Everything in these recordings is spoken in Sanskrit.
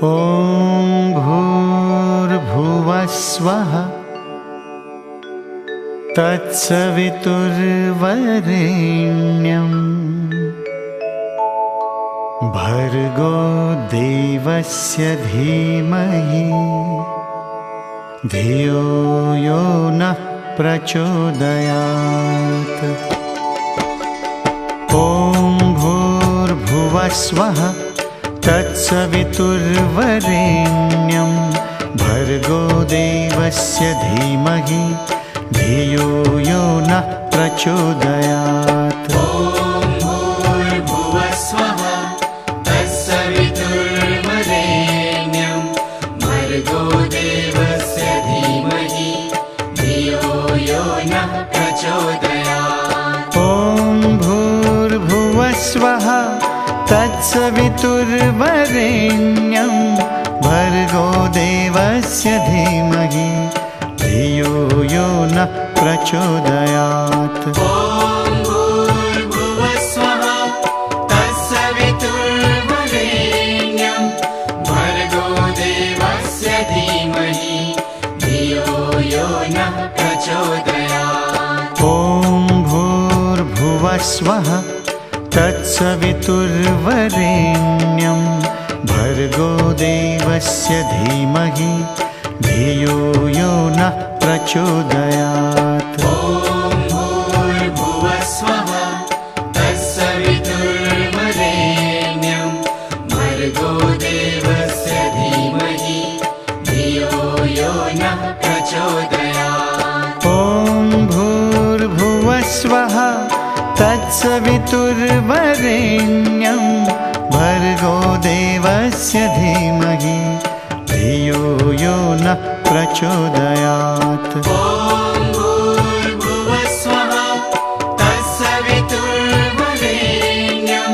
ॐ भूर्भुवः स्वः तत्सवितुर्वरेण्यं भर्गो देवस्य धीमहि धियो यो नः प्रचोदयात्। ॐ भूर्भुवः स्वः तत्सवितुर्वरेण्यं भर्गो देवस्य धीमहि धियो यो नः प्रचोदयात्। ॐ भूर्भुवः स्वः तत्सवितुर्वरेण्यं भर्गो देवस्य धीमहि धियो यो नः प्रचोदयात्। ॐ भूर्भुवः स्वः तत्सवितुर्वरेण्यं भर्गो देवस्य धीमहि धियो यो नः प्रचोदयात्। ॐ भूर्भुवः स्वः तत्सवितुर्वरेण्यं भर्गो देवस्य धीमहि धियो यो नः प्रचोदयात्। ॐ भूर्भुवः स्वः तत्सवितुर्वरेण्यं भर्गो देवस्य धीमहि धियो यो नः प्रचोदयात्। ॐ भूर्भुवः स्वः तत्सवितुर्वरेण्यं भर्गो देवस्य धीमहि धियो यो नः प्रचोदयात्। ॐ भूर्भुवः स्वः तत्सवितुर्वरेण्यं भर्गो देवस्य धीमहि धियो यो नः प्रचोदयात्। ॐ भूर्भुवः स्वः तत्सवितुर्वरेण्यं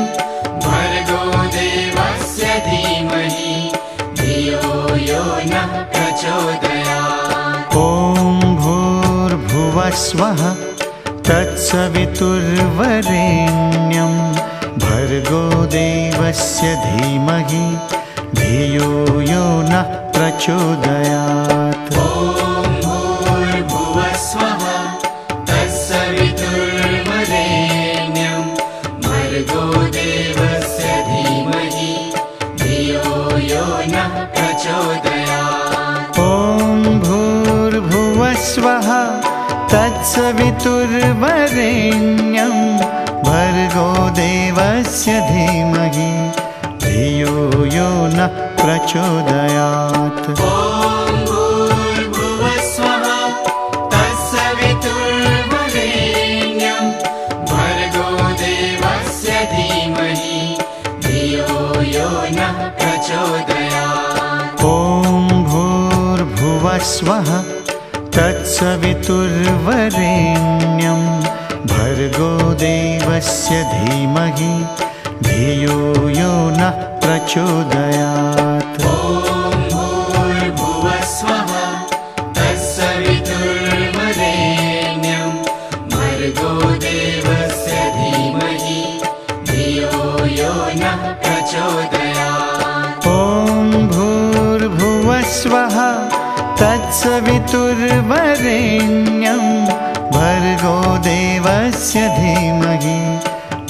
भर्गो देवस्य धीमहि धियो यो नः प्रचोदयात्। ॐ भूर्भुवः स्वः तत्सवितुर्वरेण्यं भर्गो देवस्य धीमहि धियो यो नः प्रचोदयात्। ॐ भूर्भुवः स्वः तत्सवितुर्वरेण्यं भर्गो देवस्य धीमहि धियो यो नः प्रचोदयात्। ॐ भूर्भुवः स्वः तत्सवितुर्वरेण्यं भर्गो देवस्य धीमहि धियो यो नः प्रचोदयात्। ॐ भूर्भुवः स्वः तत्सवितुर्वरेण्यं भर्गो देवस्य धीमहि धियो यो नः प्रचोदयात्। ॐ भूर्भुवः स्वः तत्सवितुर्वरेण्यं भर्गो देवस्य धीमहि धियो यो नः प्रचोदयात्। ॐ भूर्भुवः स्वः तत्सवितुर्वरेण्यं भर्गो देवस्य धीमहि धियो यो नः प्रचोदयात्। ॐ भूर्भुवः स्वः तत्सवितुर्वरेण्यं भर्गो देवस्य धीमहि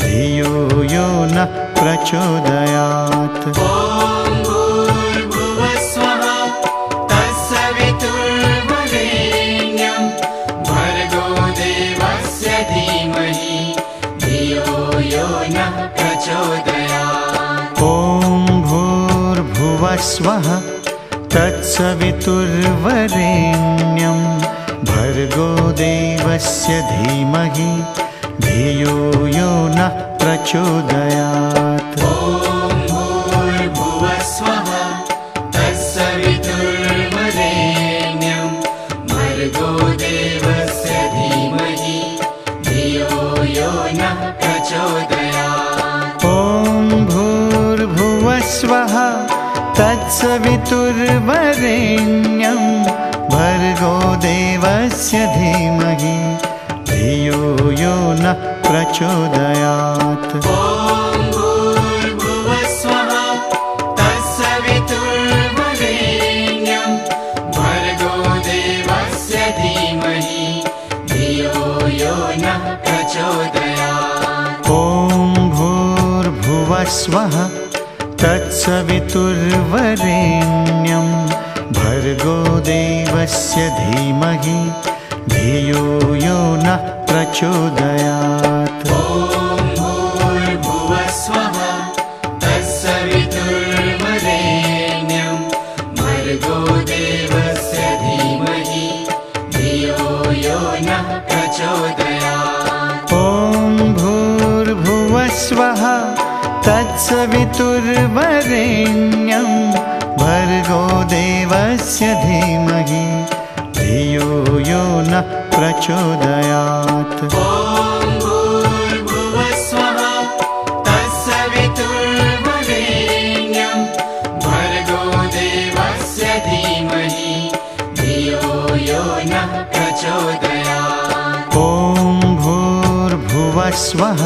धियो यो नः प्रचोदयात्। ॐ भूर्भुवः स्वः तत्सवितुर्वरेण्यं भर्गो देवस्य धीमहि धियो यो नः प्रचोदयात्। ॐ भूर्भुवः स्वः तत्सवितुर्वरेण्यं भर्गो देवस्य धीमहि धियो यो नः प्रचोदयात्। ॐ भूर्भुवः स्वः तत्सवितुर्वरेण्यं भर्गो देवस्य धीमहि धियो यो नः प्रचोदयात्। ॐ भूर्भुवः स्वः तत्सवितुर्वरेण्यं भर्गो देवस्य धीमहि धियो यो नः प्रचोदयात्। ॐ भूर्भुवः स्वः तत्सवितुर्वरेण्यं भूर्भुवस्वः तत्सवितुर्वरेण्यं भर्गो देवस्य धीमहि धियो यो नः प्रचोदयात्। ॐ भूर्भुवस्वः तत्सवितुर्वरेण्यं भर्गो देवस्य धीमहि धियो यो नः प्रचोदयात्। ॐ भूर्भुवस्वः तत्सवितुर्वरेण्यं भर्गो देवस्य धीमहि धियो यो नः प्रचोदयात्। ॐ भूर्भुवस्वः तत्सवितुर्वरेण्यं भर्गो देवस्य धीमहि धियो यो नः प्रचोदयात्। ॐ भूर्भुवस्वः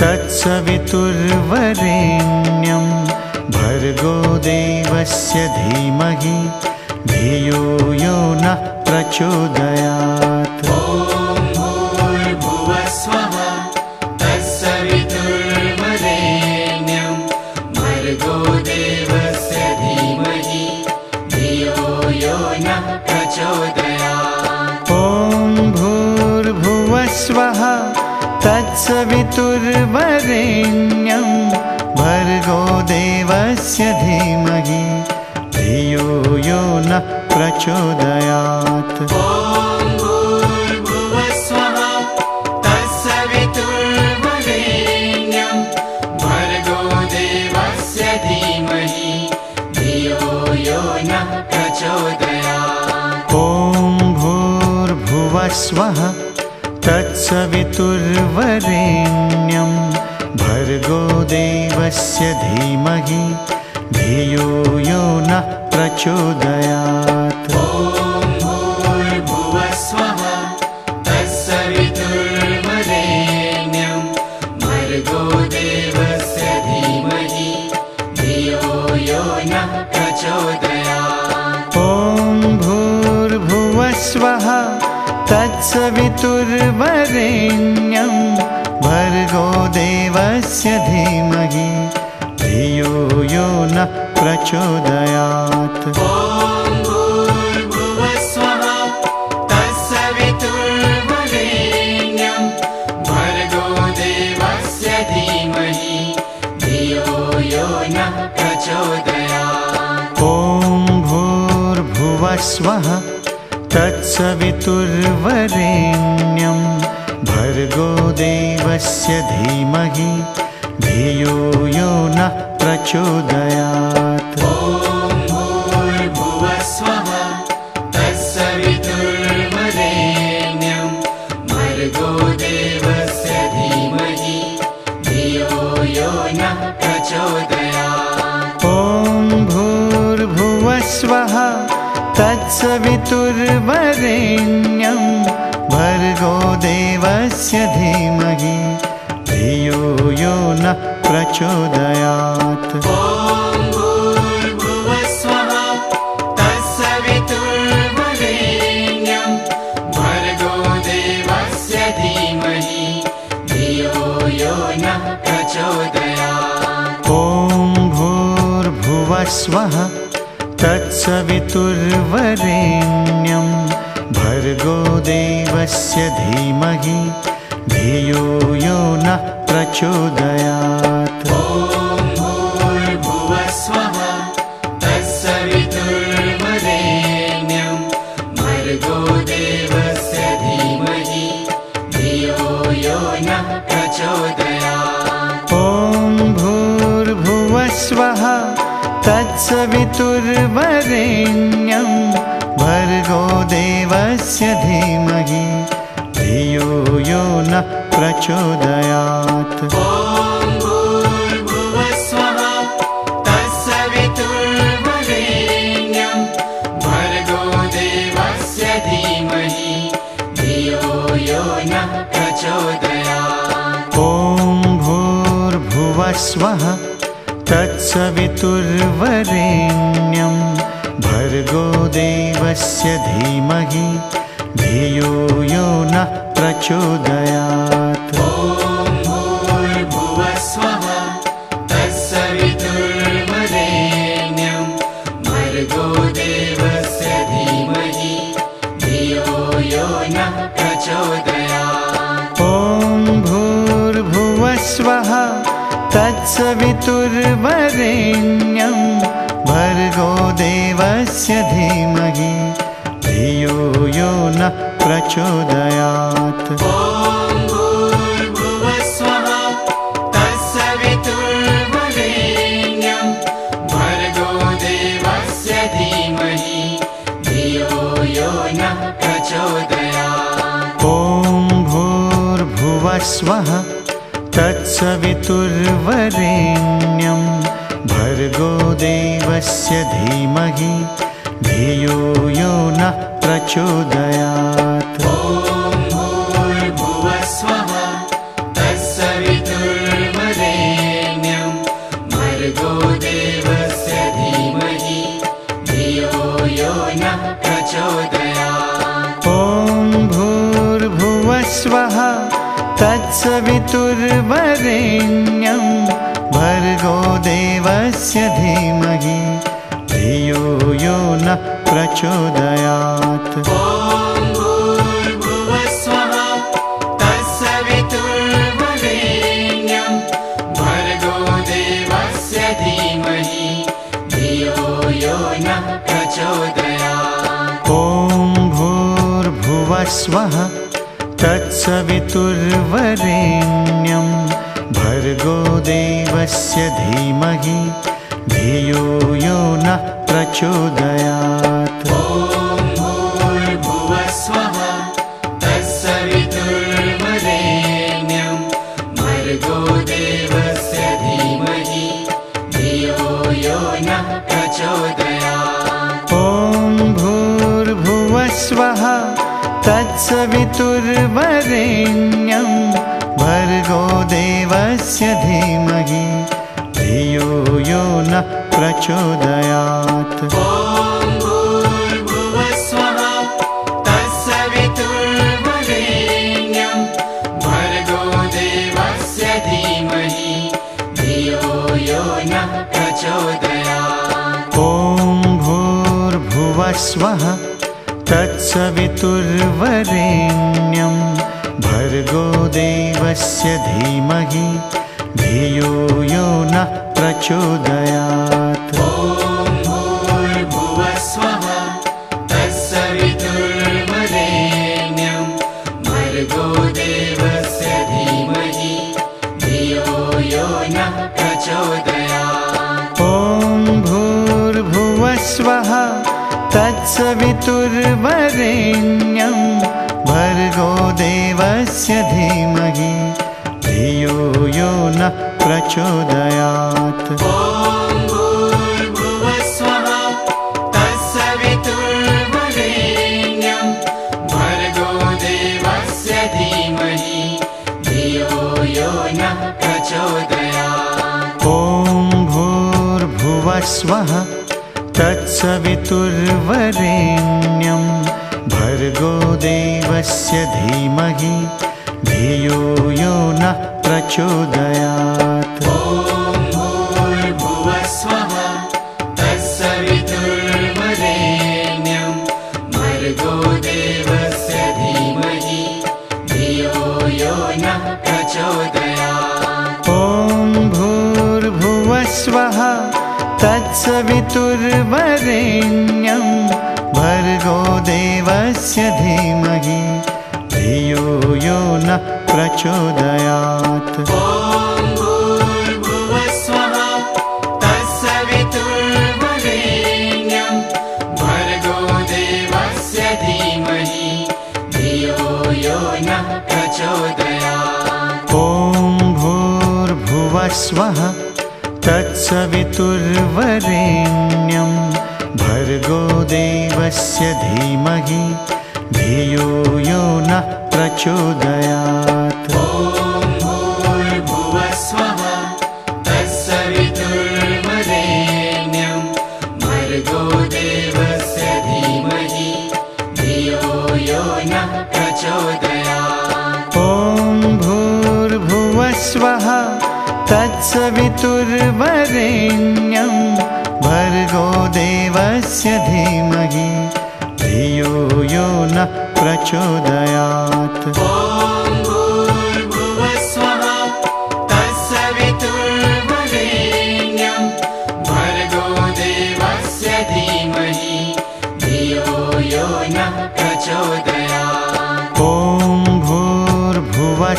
तत्सवितुर्वरेण्यं भर्गो देवस्य धीमहि धियो यो नः प्रचोदयात्। ॐ भूर्भुवस्वः तत्सवितुर्वरेण्यं भर्गो देवस्य धीमहि धियो यो नः प्रचोदयात्। ॐ भूर्भुवस्वः तत्सवितुर्वरेण्यं भर्गो देवस्य धीमहि धियो यो नः प्रचोदयात्। ॐ भूर्भुवस्वः तत्सवितुर्वरेण्यं भर्गो देवस्य धीमहि धियो यो नः प्रचोदयात्। ॐ भूर्भुवस्वः तत्सवितुर्वरेण्यं भर्गो देवस्य धीमहि धियो यो नः प्रचोदयात्। ॐ भूर्भुवस्वः तत्सवितुर्वरेण्यं भर्गो देवस्य धीमहि धियो यो नः प्रचोदयात्। ॐ भूर्भुवस्वः तत्सवितुर्वरेण्यं भर्गो देवस्य धीमहि धियो यो नः प्रचोदयात्। ॐ भूर्भुवस्वः तत्सवितुर्वरेण्यं भर्गो देवस्य धीमहि धियो यो नः प्रचोदयात्। ॐ भूर्भुवस्वः तत्सवितुर्वरेण्यं भर्गो देवस्य धीमहि धियो यो नः प्रचोदयात्। ॐ भूर्भुवस्वः तत्सवितुर्वरेण्यं भर्गो देवस्य धीमहि धियो यो नः प्रचोदयात्। ॐ भूर्भुवस्वः तत्सवितुर्वरेण्यं भर्गो देवस्य धीमहि धियो यो नः प्रचोदयात्। ॐ भूर्भुवस्वः तत्सवितुर्वरेण्यं भर्गो देवस्य धीमहि धियो यो नः प्रचोदयात्। ॐ भूर्भुवस्वः तत्सवितुर्वरेण्यं भर्गो देवस्य धीमहि धियो यो नः प्रचोदयात्। ॐ भूर्भुवस्वः तत्सवितुर्वरेण्यं भर्गो देवस्य धीमहि धियो यो नः प्रचोदयात्। ॐ भूर्भुवस्वः तत्सवितुर्वरेण्यं भर्गो देवस्य धीमहि धियो यो नः प्रचोदयात्। ॐ भूर्भुवस्वः तत्सवितुर्वरेण्यं भर्गो देवस्य धीमहि धियो यो नः प्रचोदयात्। ॐ भूर्भुवस्वः तत्सवितुर्वरेण्यं भर्गो देवस्य धीमहि धियो यो नः प्रचोदयात्। ॐ भूर्भुवस्वः तत्सवितुर्वरेण्यं भर्गो देवस्य धीमहि धियो यो नः प्रचोदयात्। ॐ भूर्भुवस्वः तत्सवितुर्वरेण्यं भर्गो देवस्य धीमहि धियो यो नः प्रचोदयात्। ॐ भूर्भुवस्वः तत्सवितुर्वरेण्यं भर्गो देवस्य धीमहि धियो यो नः प्रचोदयात्। ॐ भूर्भुवस्वः तत्सवितुर्वरेण्यं भर्गो देवस्य धीमहि धियो यो नः प्रचोदयात्। ॐ भूर्भुवस्वः तत्सवितुर्वरेण्यं भर्गो देवस्य धीमहि धियो यो नः प्रचोदयात्। ॐ भूर्भुवस्वः तत्सवितुर्वरेण्यं भर्गो देवस्य धीमहि धियो यो नः प्रचोदयात्। ॐ भूर्भुवस्वः तत्सवितुर्वरेण्यं भर्गो देवस्य धीमहि धियो यो नः प्रचोदयात्। ॐ भूर्भुवस्वः तत्सवितुर्वरेण्यं भर्गो देवस्य धीमहि धियो यो नः प्रचोदयात्। ॐ भूर्भुवस्वः तत्सवितुर्वरेण्यं भर्गो देवस्य धीमहि धियो यो नः प्रचोदयात्। ॐ भूर्भुवस्वः तत्सवितुर्वरेण्यं भर्गो देवस्य धीमहि धियो यो नः प्रचोदयात्। ॐ भूर्भुवस्वः तत्सवितुर्वरेण्यं भर्गो देवस्य धीमहि धियो यो नः प्रचोदयात्। ॐ भूर्भुवस्वः तत्सवितुर्वरेण्यं भर्गो देवस्य धीमहि धियो यो नः प्रचोदयात्। ॐ भूर्भुवस्वः तत्सवितुर्वरेण्यं भर्गो देवस्य धीमहि धियो यो नः प्रचोदयात्। ॐ भूर्भुवस्वः तत्सवितुर्वरेण्यं भर्गो देवस्य धीमहि धियो यो नः प्रचोदयात्। ॐ भूर्भुवस्वः तत्सवितुर्वरेण्यं भर्गो देवस्य धीमहि धियो यो नः प्रचोदयात्। ॐ भूर्भुवस्वः तत्सवितुर्वरेण्यं भर्गो देवस्य धीमहि धियो यो नः प्रचोदयात्। ॐ भूर्भुवस्वः तत्सवितुर्वरेण्यं भर्गो देवस्य धीमहि धियो यो नः प्रचोदयात्। ॐ भूर्भुवस्वः तत्सवितुर्वरेण्यं भर्गो देवस्य धीमहि धियो यो नः प्रचोदयात्। ॐ भूर्भुवस्वः तत्सवितुर्वरेण्यं भर्गो देवस्य धीमहि धियो यो नः प्रचोदयात्। ॐ भूर्भुवस्वः तत्सवितुर्वरेण्यं भर्गो देवस्य धीमहि धियो यो नः प्रचोदयात्। ॐ भूर्भुवस्वः तत्सवितुर्वरेण्यं भर्गो देवस्य धीमहि धियो यो नः प्रचोदयात्। ॐ भूर्भुवस्वः तत्सवितुर्वरेण्यं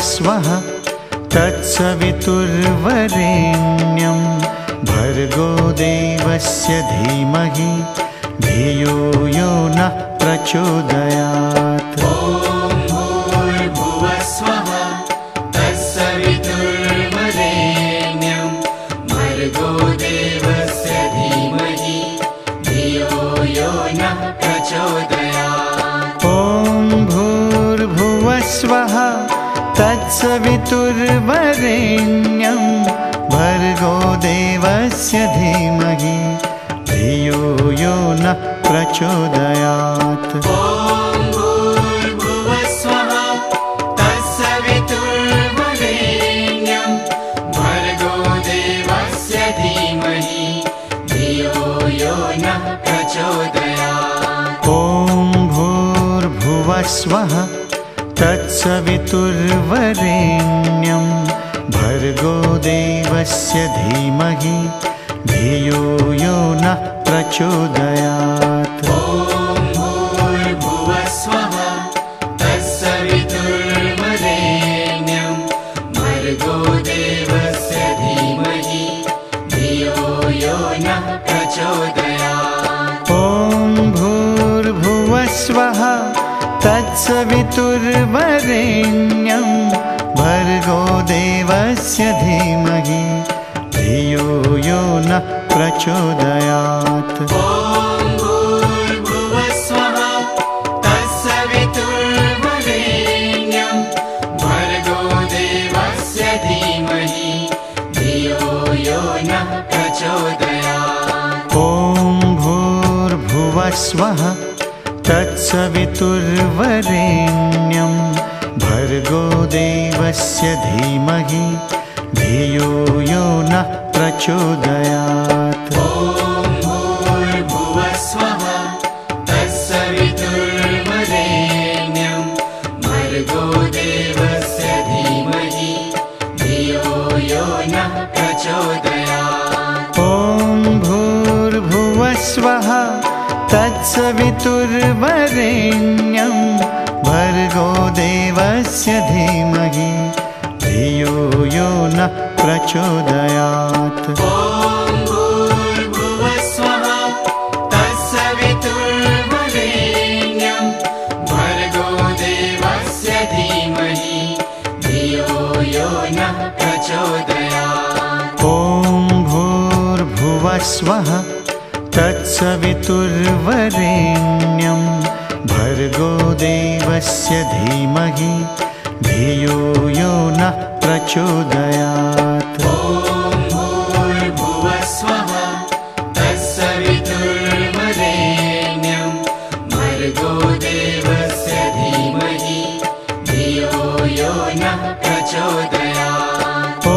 भूर्भुवस्वः तत्सवितुर्वरेण्यं भर्गो देवस्य धीमहि धियो यो नः प्रचोदयात्। ॐ भूर्भुवस्वः तत्सवितुर्वरेण्यं भर्गो देवस्य धीमहि धियो यो नः प्रचोदयात्। ॐ भूर्भुवस्वः तत्सवितुर्वरेण्यं भर्गो देवस्य धीमहि धियो यो नः प्रचोदयात्। ॐ भूर्भुवस्वः तत्सवितुर्वरेण्यं भर्गो देवस्य धीमहि धियो यो नः प्रचोदयात्। ॐ भूर्भुवस्वः तत्सवितुर्वरेण्यं भर्गो देवस्य धीमहि धियो यो नः प्रचोदयात्। ॐ भूर्भुवस्वः तत्सवितुर्वरेण्यं भर्गो देवस्य धीमहि धियो यो नः प्रचोदयात्। ॐ भूर्भुवस्वः तत्सवितुर्वरेण्यं भर्गो देवस्य धीमहि धियो यो नः प्रचोदयात्। ॐ भूर्भुवस्वः तत्सवितुर्वरेण्यं भर्गो देवस्य धीमहि धियो यो नः प्रचोदयात्। ॐ भूर्भुवस्वः तत्सवितुर्वरेण्यं भर्गो देवस्य धीमहि धियो यो नः प्रचोदयात्। ॐ भूर्भुवस्वः तत्सवितुर्वरेण्यं भर्गो देवस्य धीमहि धियो यो नः प्रचोदयात्। ॐ भूर्भुवस्वः तत्सवितुर्वरेण्यं भर्गो देवस्य धीमहि धियो यो नः प्रचोदयात्। ॐ भूर्भुवस्वः तत्सवितुर्वरेण्यं भर्गो देवस्य धीमहि धियो यो नः प्रचोदयात्। ॐ भूर्भुवस्वः तत्सवितुर्वरेण्यं भर्गो देवस्य धीमहि धियो यो नः प्रचोदयात्। ॐ भूर्भुवस्वः तत्सवितुर्वरेण्यं भर्गो देवस्य धीमहि धियो यो नः प्रचोदयात्। ॐ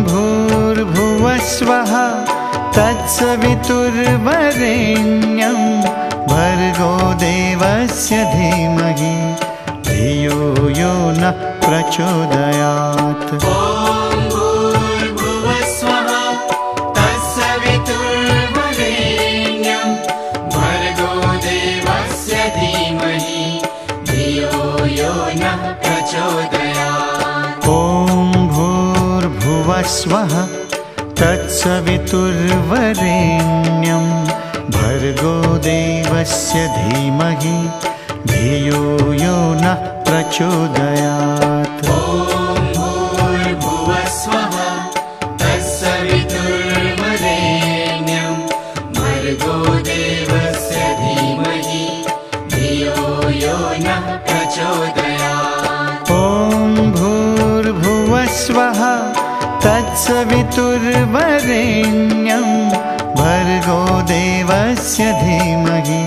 भूर्भुवस्वः तत्सवितुर्वरेण्यं भर्गो देवस्य धीमहि धियो यो नः प्रचोदयात्। ॐ भूर्भुवस्वः तत्सवितुर्वरेण्यं भर्गो देवस्य धीमहि धियो यो नः प्रचोदयात्। ॐ भूर्भुवस्वः तत्सवितुर्वरेण्यं भर्गो देवस्य धीमहि धियो यो नः प्रचोदयात्। ॐ भूर्भुवस्वः तत्सवितुर्वरेण्यं भर्गो देवस्य धीमहि धियो यो नः प्रचोदयात्। ॐ भूर्भुवस्वः तत्सवितुर्वरेण्यं भर्गो देवस्य धीमहि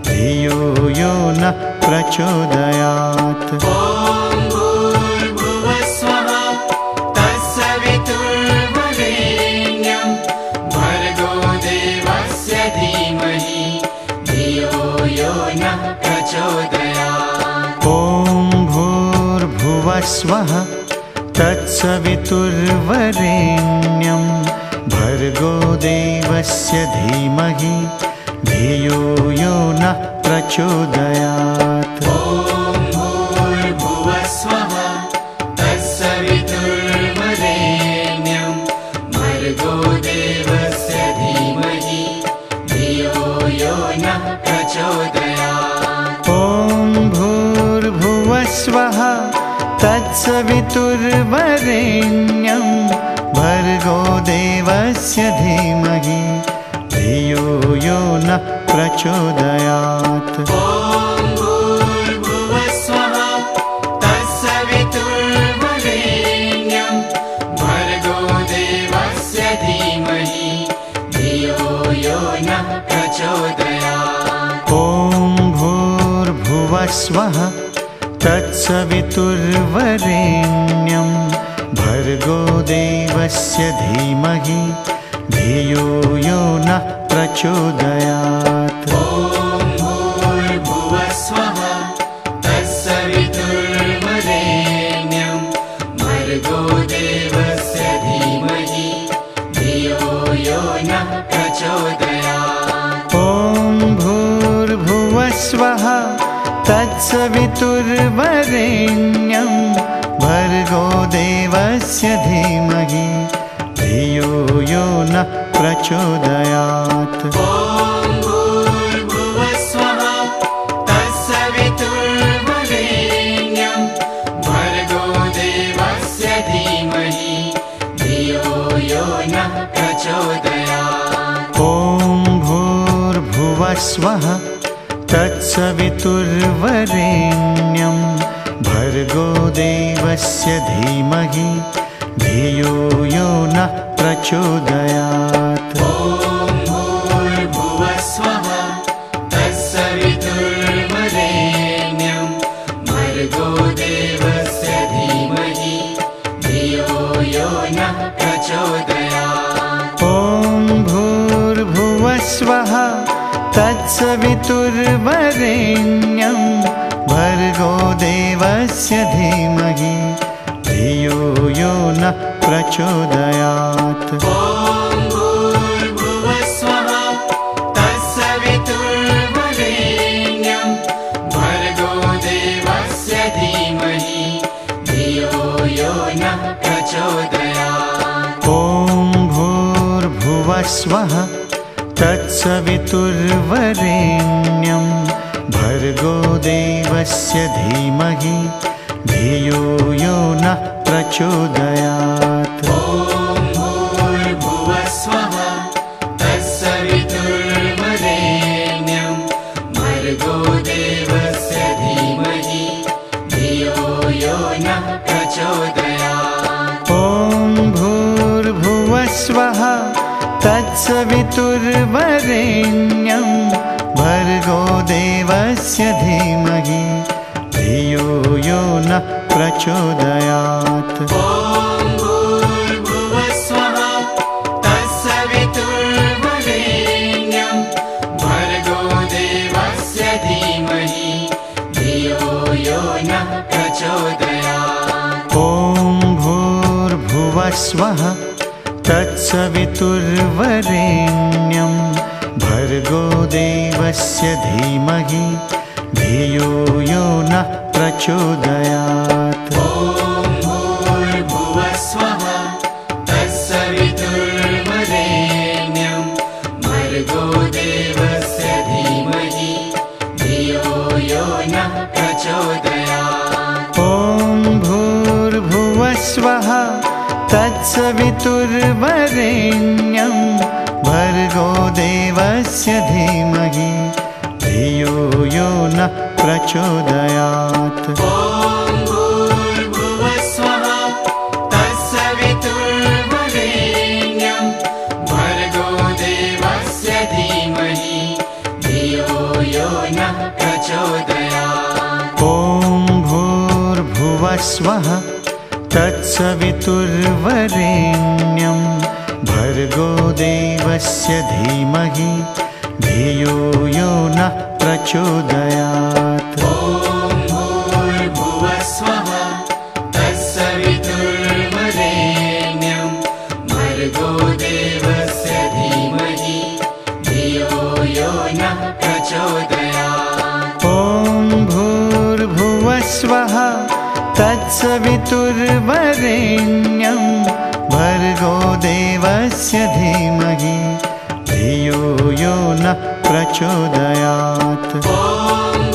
धियो यो नः प्रचोदयात्। ॐ भूर्भुवस्वः तत्सवितुर्वरेण्यं भर्गो देवस्य धीमहि धियो यो नः प्रचोदयात्। ॐ भूर्भुवस्वः तत्सवितुर्वरेण्यं भर्गो देवस्य धीमहि धियो यो नः प्रचोदयात्। ॐ भूर्भुवस्वः देवस्य धीमहि धियो यो नः प्रचोदयात्। ॐ भूर्भुवस्वः तत्सवितुर्वरेण्यं भर्गो देवस्य धीमहि धियो यो नः प्रचोदयात्। ॐ भूर्भुवस्वः तत्सवितुर्वरेण्यं भर्गो देवस्य धीमहि धियो यो नः प्रचोदयात्। ॐ भूर्भुवस्वः तत्सवितुर्वरेण्यं भर्गो देवस्य धीमहि धियो यो नः प्रचोदयात्। ॐ भूर्भुवस्वः तत्सवितुर्वरेण्यं भर्गो देवस्य धीमहि धियो यो नः प्रचोदयात्। ॐ भूर्भुवस्वः तत्सवितुर्वरेण्यं भर्गो देवस्य धीमहि धियो यो नः प्रचोदयात्। ॐ भूर्भुवस्वः तत्सवितुर्वरेण्यं भर्गो देवस्य धीमहि धियो यो नः प्रचोदयात्। ॐ भूर्भुवस्वः तत्सवितुर्वरेण्यं भर्गो देवस्य धीमहि धियो यो नः प्रचोदयात्। ॐ भूर्भुवस्वः तत्सवितुर्वरेण्यं भर्गो देवस्य धीमहि धियो यो नः प्रचोदयात्। ॐ भूर्भुवस्वः तत्सवितुर्वरेण्यं भर्गो देवस्य धीमहि धियो यो नः प्रचोदयात्। ॐ भूर्भुवस्वः तत्सवितुर्वरेण्यं भर्गो देवस्य धीमहि धियो यो नः प्रचोदयात्। ॐ भूर्भुवस्वः तत्सवितुर्वरेण्यं भर्गो देवस्य धीमहि धियो यो नः प्रचोदयात्। ॐ भूर्भुवस्वः तत्सवितुर्वरेण्यं भर्गो देवस्य धीमहि धियो यो नः प्रचोदयात्। ॐ भूर्भुवस्वः तत्सवितुर्वरेण्यं भर्गो देवस्य धीमहि धियो यो नः प्रचोदयात्। ॐ भूर्भुवस्वः तत्सवितुर्वरेण्यं भर्गो देवस्य धीमहि धियो यो नः प्रचोदयात्। ॐ भूर्भुवस्वः तत्सवितुर्वरेण्यं भर्गो देवस्य धीमहि धियो यो नः प्रचोदयात्। ॐ भूर्भुवस्वः तत्सवितुर्वरेण्यं भर्गो देवस्य धीमहि धियो यो नः प्रचोदयात्। ॐ भूर्भुवस्वः तत्सवितुर्वरेण्यं भर्गो देवस्य धीमहि धियो यो नः प्रचोदयात्। ॐ भूर्भुवस्वः तत्सवितुर्वरेण्यं भर्गो देवस्य धीमहि धियो यो नः प्रचोदयात्। ॐ भूर्भुवस्वः तत्सवितुर्वरेण्यं भर्गो देवस्य धीमहि धियो यो नः प्रचोदयात्। ॐ भूर्भुवस्वः तत्सवितुर्वरेण्यं भर्गो देवस्य धीमहि धियो यो नः प्रचोदयात्। ॐ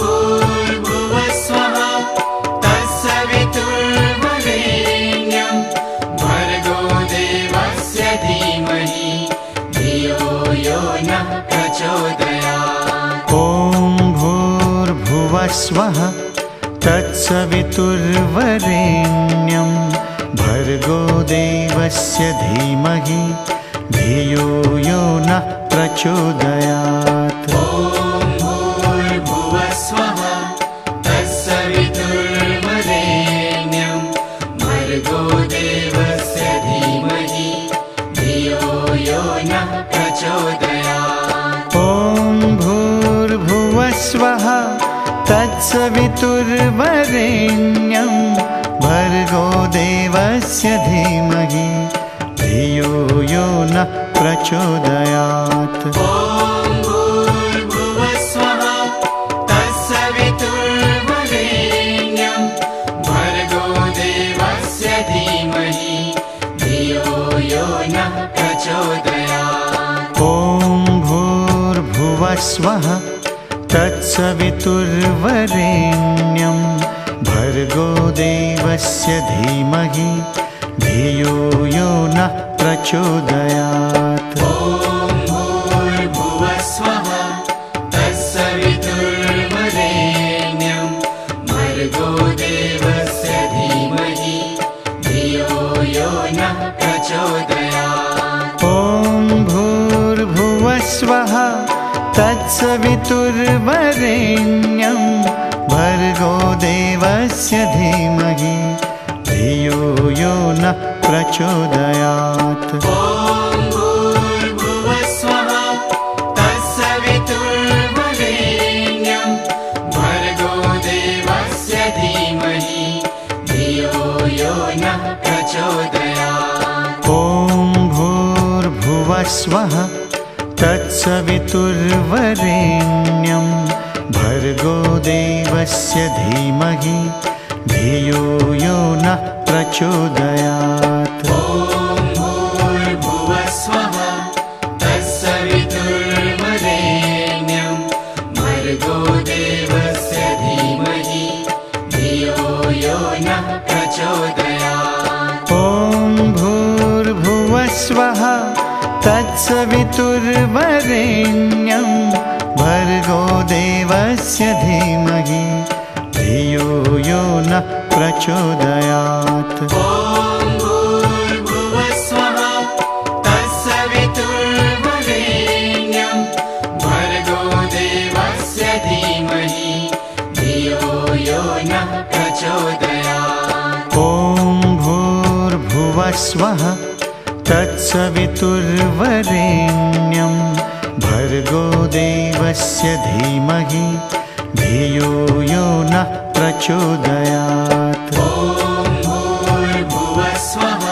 भूर्भुवस्वः तत्सवितुर्वरेण्यं भर्गो देवस्य धीमहि भूर्भुवस्वः तत्सवितुर्वरेण्यं भर्गो देवस्य धीमहि धियो यो नः प्रचोदयात्। ॐ भूर्भुवस्वः तत्सवितुर्वरेण्यं भर्गो देवस्य धीमहि धियो यो नः प्रचोदयात्। ॐ भूर्भुवस्वः तत्सवितुर्वरेण्यं भर्गो देवस्य धीमहि धियो यो नः प्रचोदयात्। ॐ भूर्भुवस्वः तत्सवितुर्वरेण्यं भर्गो देवस्य धीमहि धियो यो नः प्रचोदयात्। ॐ भूर्भुवस्वः तत्सवितुर्वरेण्यं भर्गो देवस्य धीमहि धियो यो नः प्रचोदयात्। ॐ भूर्भुवस्वः तत्सवितुर्वरेण्यं भर्गो देवस्य धीमहि धियो यो नः प्रचोदयात्। ॐ भूर्भुवस्वः तत्सवितुर्वरेण्यं भर्गो देवस्य धीमहि धियो यो नः प्रचोदयात्। ॐ भूर्भुवस्वः तत्सवितुर्वरेण्यं भर्गो देवस्य धीमहि धियो यो नः प्रचोदयात्। ॐ भूर्भुवस्वः तत्सवितुर्वरेण्यं भर्गो देवस्य धीमहि धियो यो नः प्रचोदयात्। ॐ भूर्भुवस्वः तत्सवितुर्वरेण्यं भर्गो देवस्य धीमहि धियो यो नः प्रचोदयात्। ॐ भूर्भुवस्वः तत्सवितुर्वरेण्यं भर्गो देवस्य धीमहि धियो यो नः प्रचोदयात्। ॐ भूर्भुवस्वः तत्सवितुर्वरेण्यं भर्गो देवस्य धीमहि धियो यो नः प्रचोदयात्। ॐ भूर्भुवस्वः तत्सवितुर्वरेण्यं भर्गो देवस्य धीमहि धियो यो नः प्रचोदयात्। ॐ भूर्भुवस्वः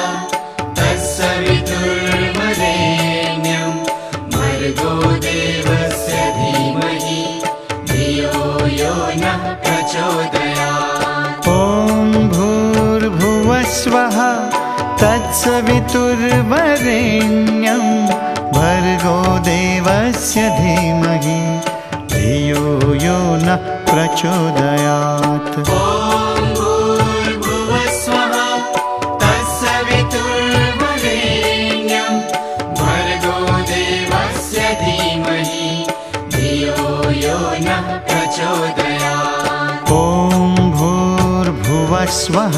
तत्सवितुर्वरेण्यं भर्गो देवस्य धीमहि धियो यो नः प्रचोदयात्। ॐ भूर्भुवस्वः तत्सवितुर्वरेण्यं भर्गो देवस्य धीमहि धियो यो नः प्रचोदयात्। ॐ भूर्भुवस्वः तत्सवितुर्वरेण्यं भर्गो देवस्य धीमहि धियो यो नः प्रचोदयात्। ॐ भूर्भुवस्वः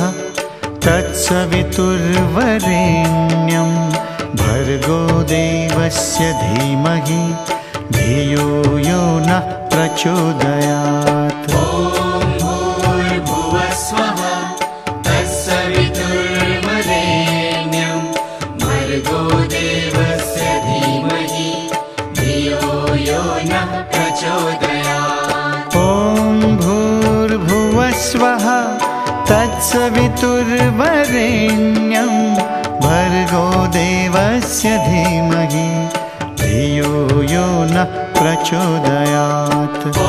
तत्सवितुर्वरेण्यं भर्गो देवस्य धीमहि धियो यो नः प्रचोदयात्। ॐ भूर्भुवस्वः तत्सवितुर्वरेण्यं भर्गो देवस्य धीमहि धियो यो नः प्रचोदयात्। ॐ भूर्भुवस्वः तत्सवितुर्वरेण्यं भर्गो देवस्य धीमहि धियो यो नः प्रचोदयात्। ॐ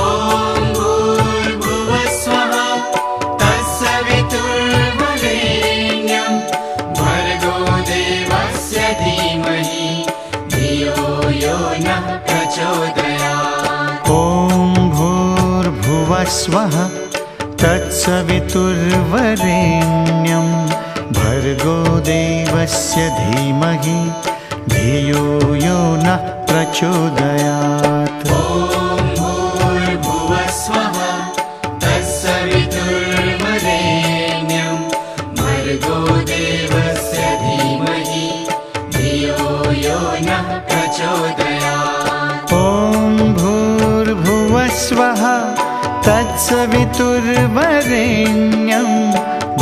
भूर्भुवस्वः तत्सवितुर्वरेण्यं भर्गो देवस्य धीमहि धियो यो नः प्रचोदयात्। ॐ भूर्भुवस्वः तत्सवितुर्वरेण्यं भर्गो देवस्य धीमहि धियो यो नः प्रचोदयात्। ॐ भूर्भुवस्वः प्रचोदयात्। ॐ भूर्भुवस्वः तत्सवितुर्वरेण्यं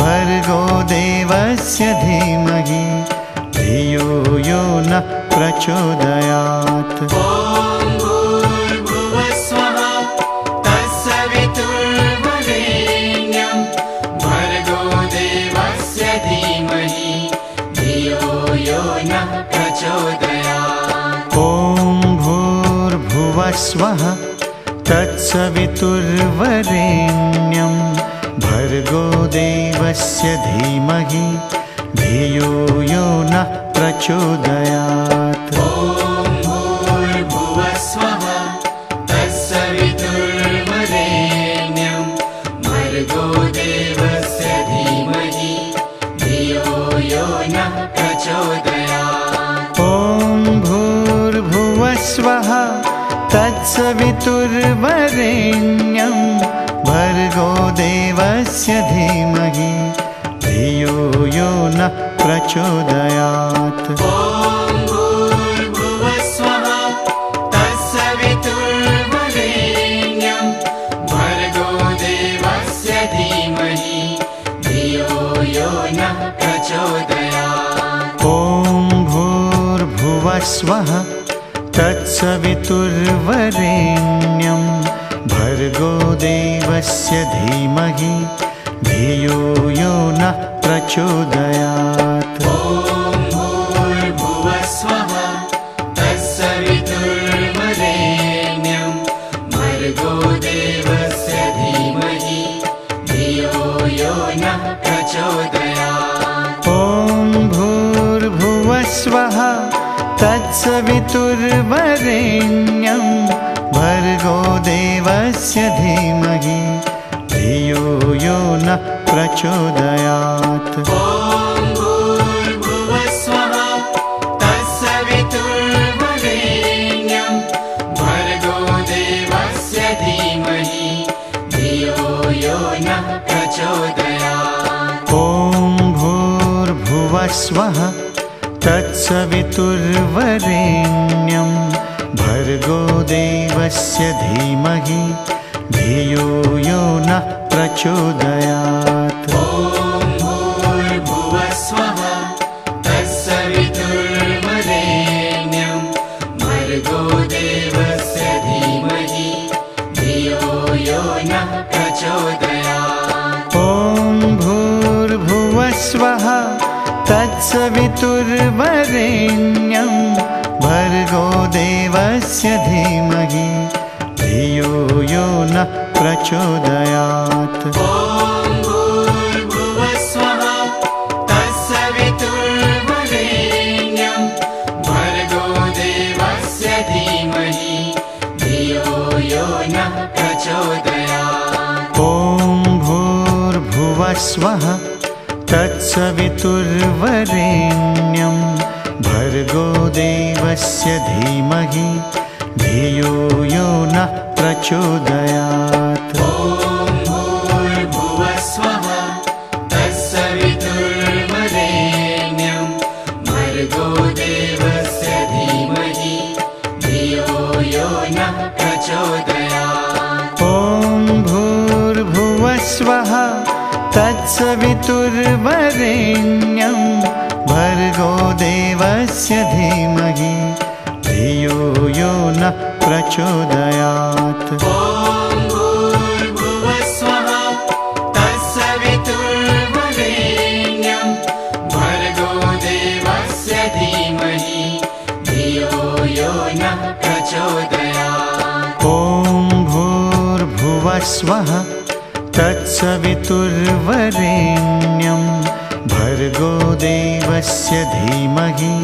भर्गो देवस्य धीमहि धियो यो नः प्रचोदयात्। ॐ भूर्भुवस्वः तत्सवितुर्वरेण्यं भर्गो देवस्य धीमहि धियो यो नः प्रचोदयात्। ॐ भूर्भुवस्वः तत्सवितुर्वरेण्यं भर्गो देवस्य धीमहि धियो यो नः प्रचोदयात्। ॐ भूर्भुवस्वः तत्सवितुर्वरेण्यं भर्गो देवस्य धीमहि धियो यो नः प्रचोदयात्। ॐ भूर्भुवस्वः तत्सवितुर्वरेण्यं भर्गो देवस्य धीमहि धियो यो नः प्रचोदयात्। ॐ भूर्भुवस्वः तत्सवितुर्वरेण्यं भर्गो देवस्य धीमहि धियो यो नः प्रचोदयात्। ॐ भूर्भुवस्वः तत्सवितुर्वरेण्यं भर्गो देवस्य धीमहि धियो यो नः प्रचोदयात्। ॐ भूर्भुवस्वः तत्सवितुर्वरेण्यं भर्गो देवस्य धीमहि धियो यो नः प्रचोदयात्। ॐ भूर्भुवस्वः तत्सवितुर्वरेण्यं भर्गो देवस्य धीमहि धियो यो नः प्रचोदयात्। ॐ भूर्भुवस्वः तत्सवितुर्वरेण्यं भर्गो देवस्य धीमहि धियो यो नः प्रचोदयात्। ॐ भूर्भुवस्वः तत्सवितुर्वरेण्यं भर्गो देवस्य धीमहि धियो यो नः प्रचोदयात्। ॐ भूर्भुवस्वः तत्सवितुर्वरेण्यं भर्गो देवस्य धीमहि धियो यो नः प्रचोदयात्। ॐ भूर्भुवस्वः तत्सवितुर्वरेण्यं भर्गो देवस्य धीमहि धियो यो नः प्रचोदयात्। ॐ भूर्भुवस्वः तत्सवितुर्वरेण्यं भर्गो देवस्य धीमहि धियो यो नः प्रचोदयात्। ॐ भूर्भुवस्वः तत्सवितुर्वरेण्यं भर्गो देवस्य धीमहि धियो यो नः प्रचोदयात्। ॐ भूर्भुवस्वः तत्सवितुर्वरेण्यं भर्गो देवस्य धीमहि धियो यो नः प्रचोदयात्। ॐ भूर्भुवस्वः तत्सवितुर्वरेण्यं भर्गो देवस्य धीमहि धियो यो नः प्रचोदयात्। ॐ भूर्भुवस्वः तत्सवितुर्वरेण्यं भर्गो देवस्य धीमहि धियो यो नः प्रचोदयात्। ॐ भूर्भुवस्वः तत्सवितुर्वरेण्यं भर्गो देवस्य धीमहि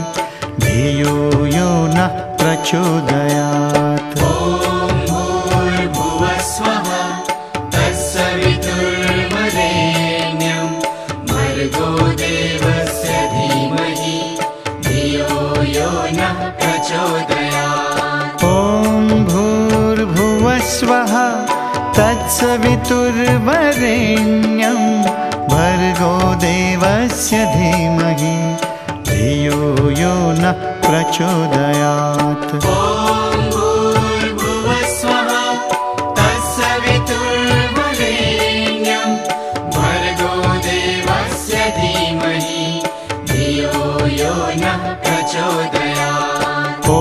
धियो यो नः प्रचोदयात्। ॐ भूर्भुवस्वः तत्सवितुर्वरेण्यं भर्गो देवस्य धीमहि धियो यो नः प्रचोदयात्। ॐ भूर्भुवस्वः तत्सवितुर्वरेण्यं भर्गो देवस्य धीमहि धियो यो नः प्रचोदयात्। ॐ भूर्भुवस्वः तत्सवितुर्वरेण्यं भर्गो देवस्य धीमहि धियो यो नः प्रचोदयात्। ॐ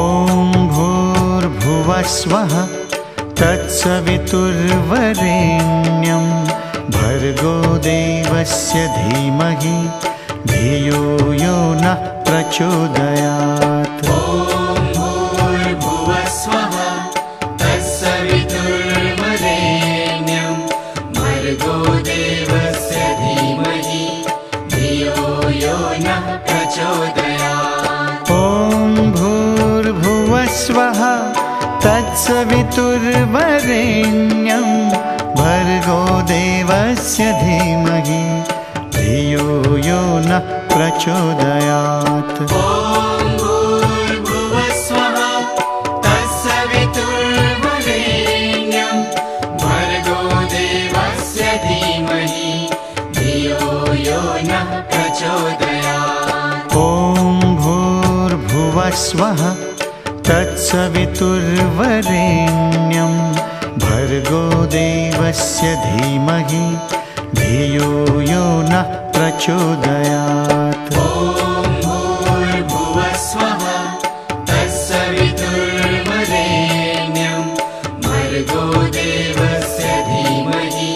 भूर्भुवस्वः तत्सवितुर्वरेण्यं भर्गो देवस्य धीमहि धियो यो नः प्रचोदयात्। ॐ भूर्भुवस्वः तत्सवितुर्वरेण्यं भर्गो देवस्य धीमहि धियो यो नः प्रचोदयात्। ॐ भूर्भुवस्वः तत्सवितुर्वरेण्यं भर्गो देवस्य धीमहि धियो यो नः प्रचोदयात्। ॐ भूर्भुवस्वः तत्सवितुर्वरेण्यं भर्गो देवस्य धीमहि धियो यो नः प्रचोदयात्। ॐ भूर्भुवस्वः तत्सवितुर्वरेण्यं भर्गो देवस्य धीमहि धियो यो नः प्रचोदयात्। ॐ भूर्भुवस्वः तत्सवितुर्वरेण्यं भर्गो देवस्य धीमहि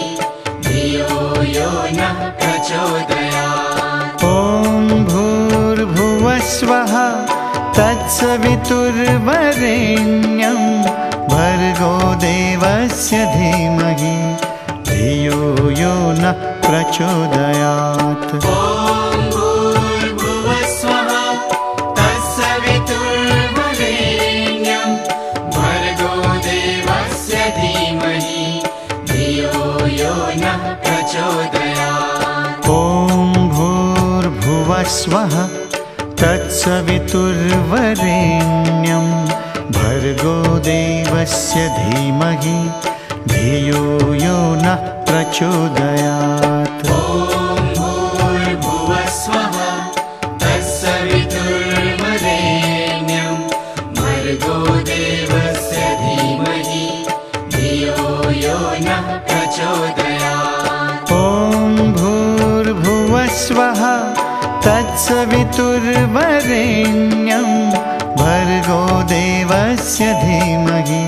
धियो यो नः प्रचोदयात्। ॐ भूर्भुवस्वः तत्सवितुर्वरेण्यं भर्गो देवस्य धीमहि धियो यो नः प्रचोदयात्। ॐ भूर्भुवस्वः तत्सवितुर्वरेण्यं भर्गो देवस्य धीमहि धियो यो नः प्रचोदयात्। ॐ भूर्भुवस्वः तत्सवितुर्वरेण्यं भर्गो देवस्य धीमहि धियो यो नः प्रचोदयात्। ॐ भूर्भुवस्वः तत्सवितुर्वरेण्यं भर्गो देवस्य धीमहि धियो यो नः प्रचोदयात्। ॐ भूर्भुवस्वः तत्सवितुर्वरेण्यं भर्गो देवस्य धीमहि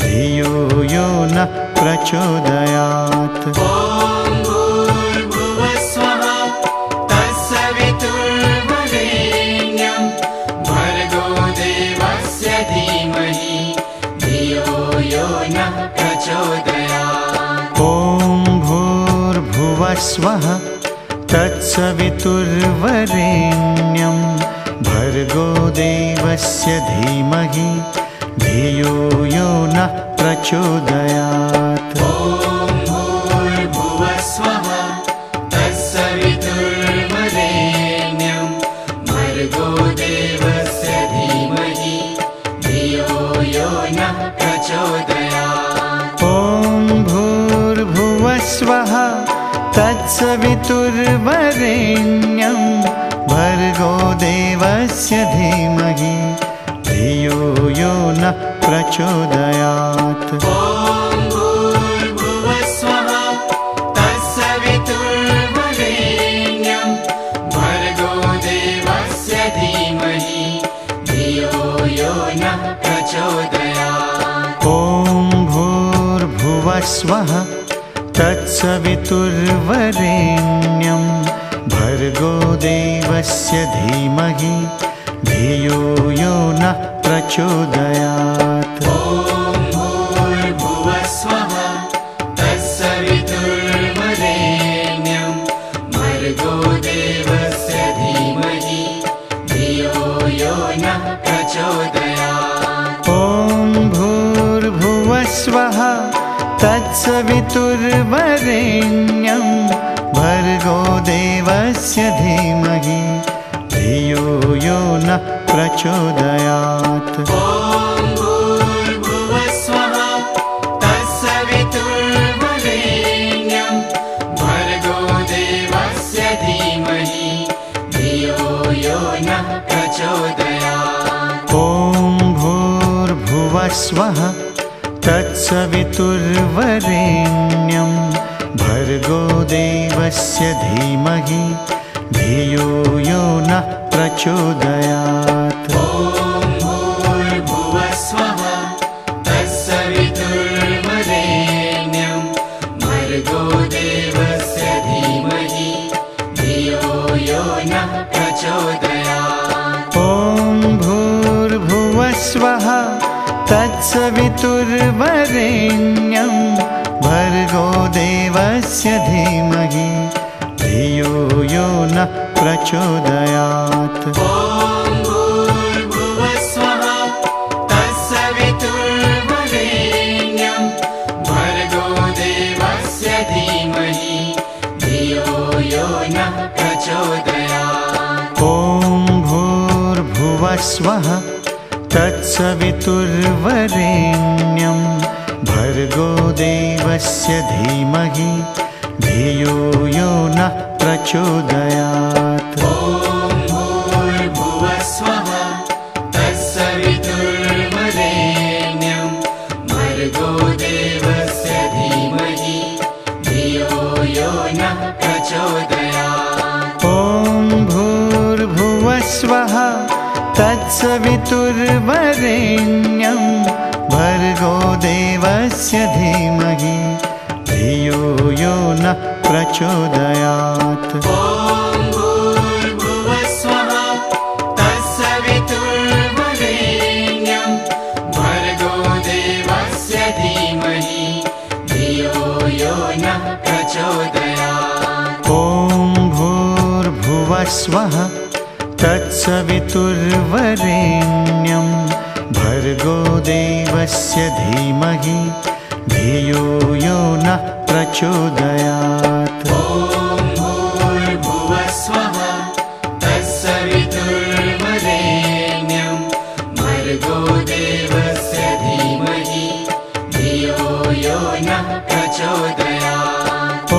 धियो यो नः प्रचोदयात्। ॐ भूर्भुवस्वः तत्सवितुर्वरेण्यं भर्गो देवस्य धीमहि धियो यो नः प्रचोदयात्। ॐ भूर्भुवस्वः तत्सवितुर्वरेण्यं भर्गो देवस्य धीमहि धियो यो नः प्रचोदयात्। ॐ भूर्भुवस्वः तत्सवितुर्वरेण्यं भर्गो देवस्य धीमहि धियो यो नः प्रचोदयात्। ॐ भूर्भुवस्वः तत्सवितुर्वरेण्यं भर्गो देवस्य धीमहि धियो यो नः प्रचोदयात्। ॐ भूर्भुवस्वः तत्सवितुर्वरेण्यं भर्गो देवस्य धीमहि धियो यो नः प्रचोदयात्। ॐ भूर्भुवस्वः तत्सवितुर्वरेण्यं भर्गो देवस्य धीमहि धियो यो नः प्रचोदयात्। ॐ भूर्भुवस्वः तत्सवितुर्वरेण्यं भर्गो देवस्य धीमहि धियो यो नः प्रचोदयात्। ॐ भूर्भुवस्वः तत्सवितुर्वरेण्यं भर्गो देवस्य धीमहि धियो यो नः प्रचोदयात्। ॐ भूर्भुवस्वः तत्सवितुर्वरेण्यं भर्गो देवस्य धीमहि धियो यो नः भूर्भुवस्वः तत्सवितुर्वरेण्यं भर्गो देवस्य धीमहि धियो यो नः प्रचोदयात्। ॐ भूर्भुवस्वः तत्सवितुर्वरेण्यं भर्गो देवस्य धीमहि धियो यो नः प्रचोदयात्। ॐ भूर्भुवस्वः तत्सवितुर्वरेण्यं भर्गो देवस्य धीमहि धियो यो नः प्रचोदयात्। ॐ भूर्भुवस्वः तत्सवितुर्वरेण्यं भर्गो देवस्य धीमहि धियो यो नः प्रचोदयात्। ॐ भूर्भुवस्वः तत्सवितुर्वरेण्यं भर्गो देवस्य धीमहि धियो यो नः प्रचोदयात्। ॐ भूर्भुवस्वः तत्सवितुर्वरेण्यं भर्गो देवस्य धीमहि धियो यो नः प्रचोदयात्। ॐ भूर्भुवस्वः तत्सवितुर्वरेण्यं भर्गो देवस्य धीमहि धियो यो नः प्रचोदयात्। ॐ भूर्भुवस्वः तत्सवितुर्वरेण्यं भर्गो देवस्य धीमहि धियो यो नः प्रचोदयात्। ॐ भूर्भुवस्वः तत्सवितुर्वरेण्यं भर्गो देवस्य धीमहि धियो यो नः प्रचोदयात्। ॐ भूर्भुवस्वः तत्सवितुर्वरेण्यं भर्गो देवस्य धीमहि धियो यो नः प्रचोदयात्। ॐ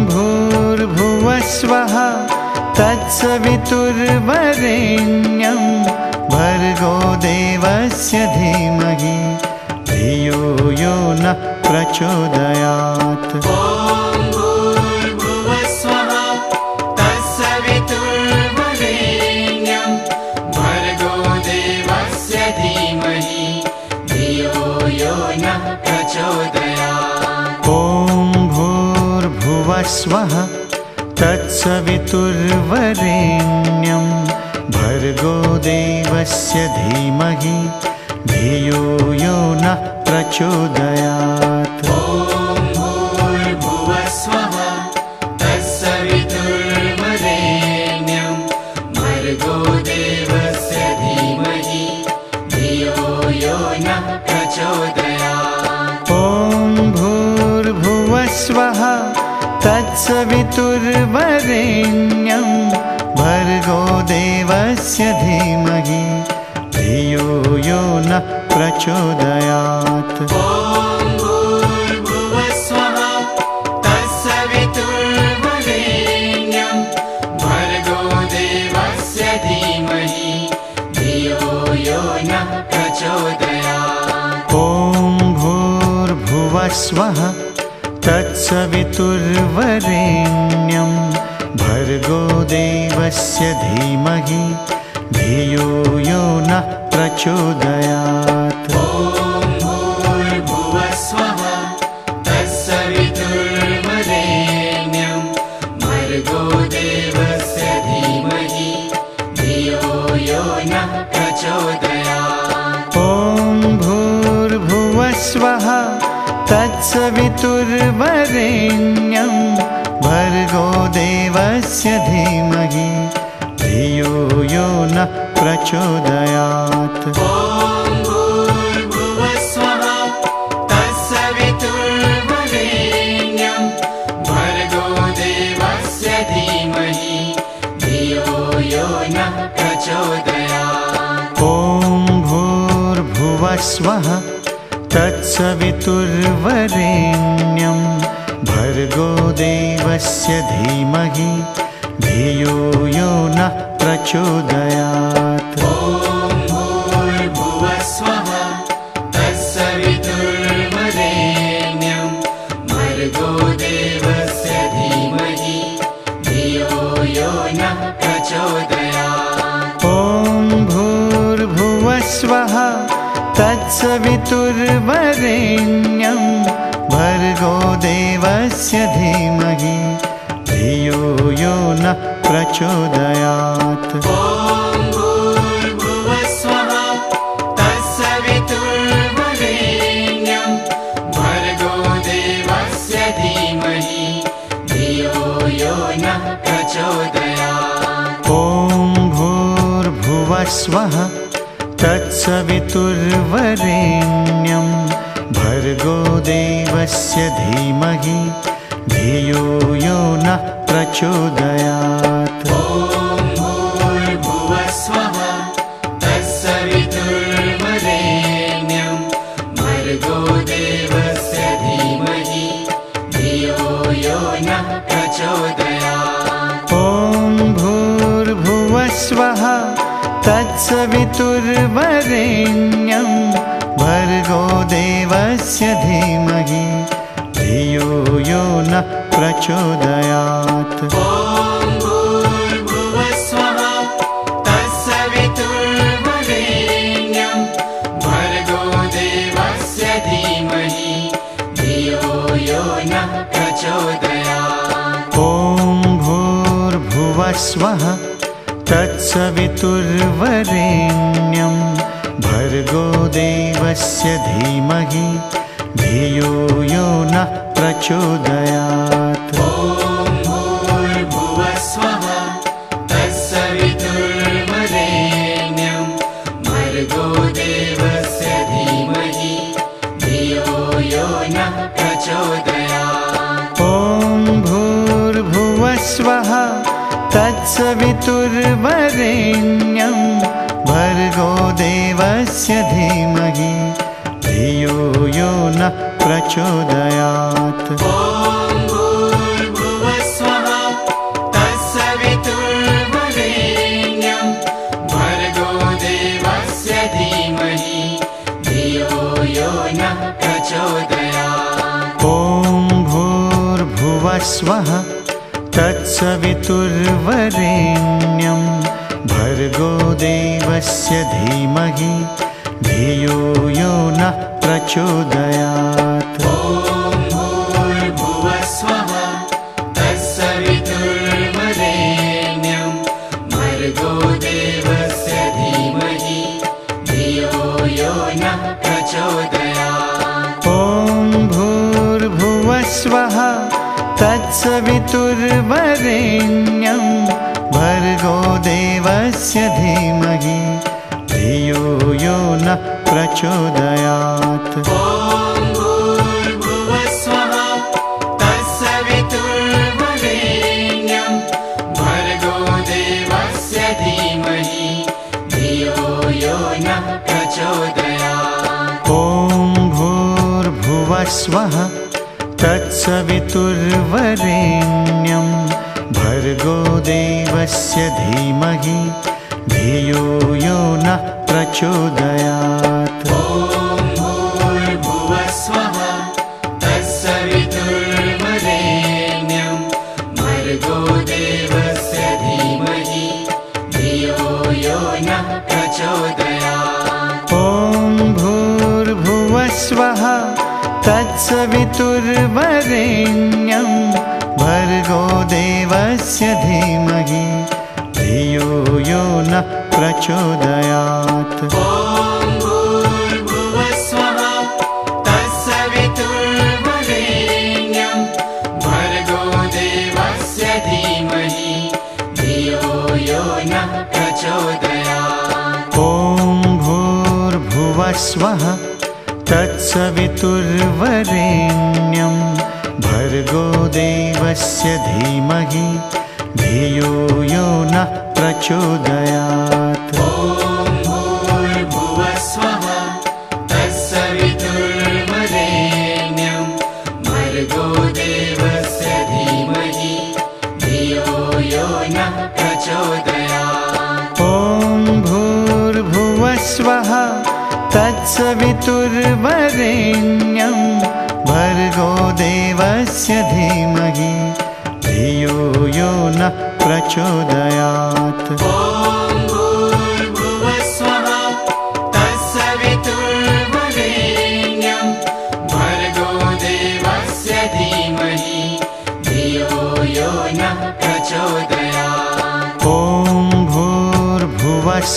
भूर्भुवस्वः तत्सवितुर्वरेण्यं भर्गो देवस्य धीमहि धियो यो नः प्रचोदयात्। ॐ भूर्भुवस्वः तत्सवितुर्वरेण्यं भर्गो देवस्य धीमहि धियो यो नः प्रचोदयात्। ॐ भूर्भुवस्वः तत्सवितुर्वरेण्यं भर्गो देवस्य धीमहि धियो यो नः प्रचोदयात्। ॐ भूर्भुवस्वः तत्सवितुर्वरेण्यं भर्गो देवस्य धीमहि धियो यो नः प्रचोदयात्। ॐ भूर्भुवस्वः तत्सवितुर्वरेण्यं भर्गो देवस्य धीमहि धियो यो नः प्रचोदयात्। ॐ भूर्भुवस्वः तत्सवितुर्वरेण्यं भर्गो देवस्य धीमहि धियो यो नः प्रचोदयात्। ॐ भूर्भुवस्वः तत्सवितुर्वरेण्यं भर्गो देवस्य धीमहि धियो यो नः प्रचोदयात्। ॐ भूर्भुवस्वः तत्सवितुर्वरेण्यं भर्गो देवस्य धीमहि धियो यो नः प्रचोदयात्। ॐ भूर्भुवस्वः तत्सवितुर्वरेण्यं भर्गो देवस्य धीमहि धियो यो नः प्रचोदयात्। ॐ भूर्भुवस्वः तत्सवितुर्वरेण्यं भर्गो देवस्य धीमहि धियो यो नः प्रचोदयात्। ॐ भूर्भुवस्वः तत्सवितुर्वरेण्यं भर्गो देवस्य धीमहि धियो यो नः प्रचोदयात्। ॐ भूर्भुवस्वः भूर्भुवस्वः तत्सवितुर्वरेण्यं भर्गो देवस्य धीमहि धियो यो नः प्रचोदयात्। ॐ भूर्भुवस्वः तत्सवितुर्वरेण्यं भर्गो देवस्य धीमहि धियो यो नः प्रचोदयात्। ॐ भूर्भुवस्वः तत्सवितुर्वरेण्यं भर्गो देवस्य धीमहि धियो यो नः प्रचोदयात्। ॐ भूर्भुवस्वः तत्सवितुर्वरेण्यं भर्गो देवस्य धीमहि धियो यो नः प्रचोदयात्। ॐ भूर्भुवस्वः तत्सवितुर्वरेण्यं भर्गो देवस्य धीमहि धियो यो नः प्रचोदयात्। ॐ भूर्भुवस्वः तत्सवितुर्वरेण्यं भर्गो देवस्य धीमहि धियो यो नः प्रचोदयात्। ॐ भूर्भुवस्वः तत्सवितुर्वरेण्यं भर्गो देवस्य धीमहि धियो यो नः प्रचोदयात्। ॐ भूर्भुवस्वः तत्सवितुर्वरेण्यं भर्गो देवस्य धीमहि धियो यो नः प्रचोदयात्। ॐ भूर्भुवस्वः तत्सवितुर्वरेण्यं भर्गो देवस्य धीमहि धियो यो नः प्रचोदयात्। ॐ भूर्भुवस्वः तत्सवितुर्वरेण्यं भर्गो देवस्य धीमहि धियो यो नः प्रचोदयात्। ॐ भूर्भुवस्वः तत्सवितुर्वरेण्यं भर्गो देवस्य धीमहि धियो यो नः प्रचोदयात्। ॐ भूर्भुवस्वः तत्सवितुर्वरेण्यं भर्गो देवस्य धीमहि धियो यो नः प्रचोदयात्। ॐ भूर्भुवस्वः तत्सवितुर्वरेण्यं भर्गो देवस्य धीमहि धियो यो नः प्रचोदयात्। ॐ भूर्भुवस्वः तत्सवितुर्वरेण्यं भर्गो देवस्य धीमहि धियो यो नः प्रचोदयात्। ॐ भूर्भुवस्वः तत्सवितुर्वरेण्यं भर्गो देवस्य धीमहि धियो यो नः प्रचोदयात्। ॐ भूर्भुवस्वः तत्सवितुर्वरेण्यं भर्गो देवस्य धीमहि धियो यो नः प्रचोदयात्। ॐ भूर्भुवस्वः तत्सवितुर्वरेण्यं भर्गो देवस्य धीमहि धियो यो नः प्रचोदयात्। ॐ भूर्भुवस्वः तत्सवितुर्वरेण्यं भर्गो देवस्य धीमहि धियो यो नः प्रचोदयात्। ॐ भूर्भुवस्वः तत्सवितुर्वरेण्यं भर्गो देवस्य धीमहि धियो यो नः प्रचोदयात्। ॐ भूर्भुवस्वः तत्सवितुर्वरेण्यं भर्गो देवस्य धीमहि धियो यो नः प्रचोदयात्। ॐ भूर्भुवस्वः तत्सवितुर्वरेण्यं भर्गो देवस्य धीमहि धियो यो नः प्रचोदयात्। ॐ भूर्भुवस्वः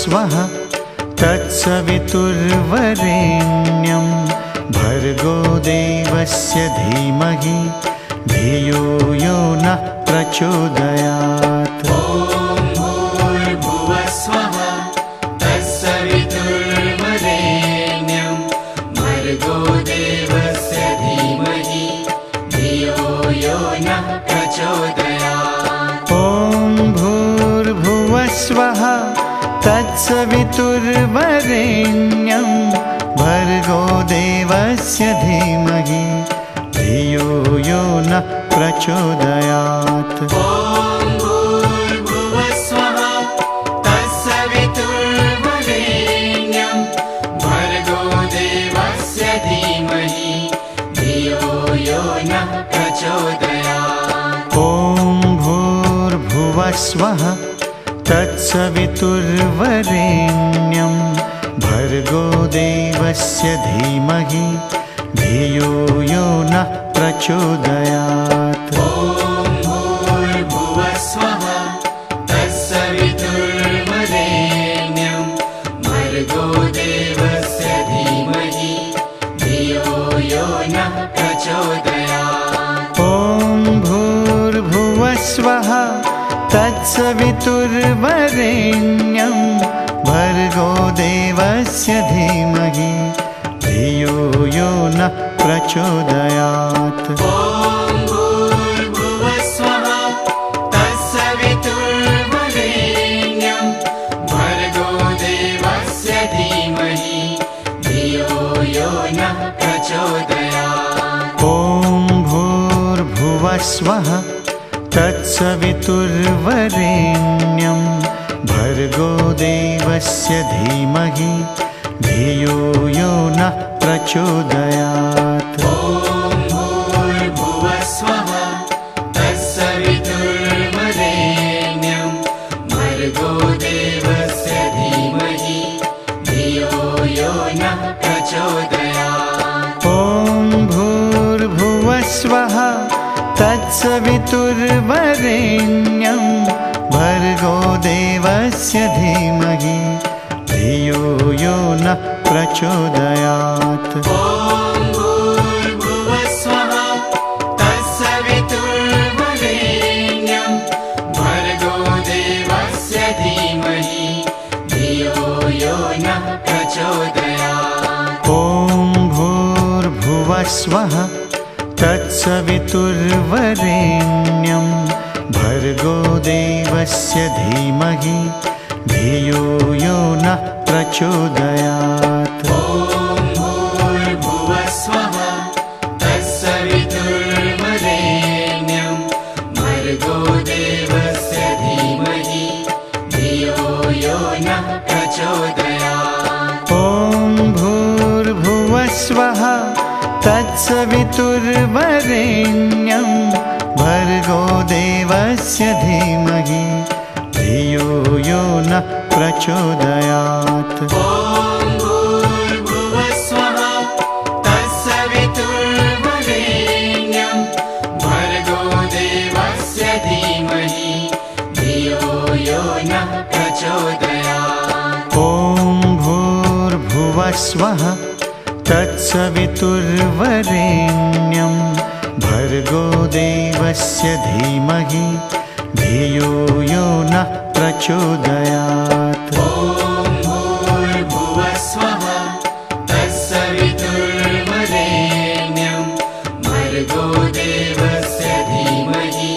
भूर्भुवस्वः तत्सवितुर्वरेण्यं भर्गो देवस्य धीमहि धियो यो नः प्रचोदयात्। ॐ भूर्भुवस्वः तत्सवितुर्वरेण्यं भर्गो देवस्य धीमहि धियो यो नः प्रचोदयात्। ॐ भूर्भुवस्वः तत्सवितुर्वरेण्यं भर्गो देवस्य धीमहि धियो यो नः प्रचोदयात्। ॐ भूर्भुवस्वः तत्सवितुर्वरेण्यं भर्गो देवस्य धीमहि धियो यो नः प्रचोदयात्। ॐ भूर्भुवस्वः तत्सवितुर्वरेण्यं भर्गो देवस्य धीमहि धियो यो नः प्रचोदयात्। ॐ भूर्भुवस्वः तत्सवितुर्वरेण्यं भर्गो देवस्य धीमहि धियो यो नः प्रचोदयात्। ॐ भूर्भुवस्वः तत्सवितुर्वरेण्यं भर्गो देवस्य धीमहि धियो यो नः प्रचोदयात्। ॐ भूर्भुवस्वः तत्सवितुर्वरेण्यं भर्गो देवस्य धीमहि धियो यो नः प्रचोदयात्। ॐ भूर्भुवस्वः तत्सवितुर्वरेण्यं भर्गो देवस्य धीमहि धियो यो नः प्रचोदयात्। ॐ भूर्भुवस्वः तत्सवितुर्वरेण्यं भर्गो देवस्य धीमहि धियो यो नः प्रचोदयात्। ॐ भूर्भुवस्वः तत्सवितुर्वरेण्यं भर्गो देवस्य धीमहि धियो यो नः प्रचोदयात्। ॐ भूर्भुवस्वः तत्सवितुर्वरेण्यं भर्गो देवस्य धीमहि धियो यो नः प्रचोदयात्। ॐ भूर्भुवस्वः तत्सवितुर्वरेण्यं भर्गो देवस्य धीमहि धियो यो नः प्रचोदयात्। ॐ भूर्भुवस्वः तत्सवितुर्वरेण्यं भर्गो देवस्य धीमहि धियो यो नः प्रचोदयात्। ॐ भूर्भुवस्वः तत्सवितुर्वरेण्यं भर्गो देवस्य धीमहि धियो यो नः प्रचोदयात्। ॐ भूर्भुवस्वः तत्सवितुर्वरेण्यं भर्गो देवस्य धीमहि धियो यो नः प्रचोदयात्। ॐ भूर्भुवस्वः तत्सवितुर्वरेण्यं भर्गो देवस्य धीमहि धियो यो नः प्रचोदयात्। ॐ भूर्भुवस्वः तत्सवितुर्वरेण्यं भर्गो देवस्य धीमहि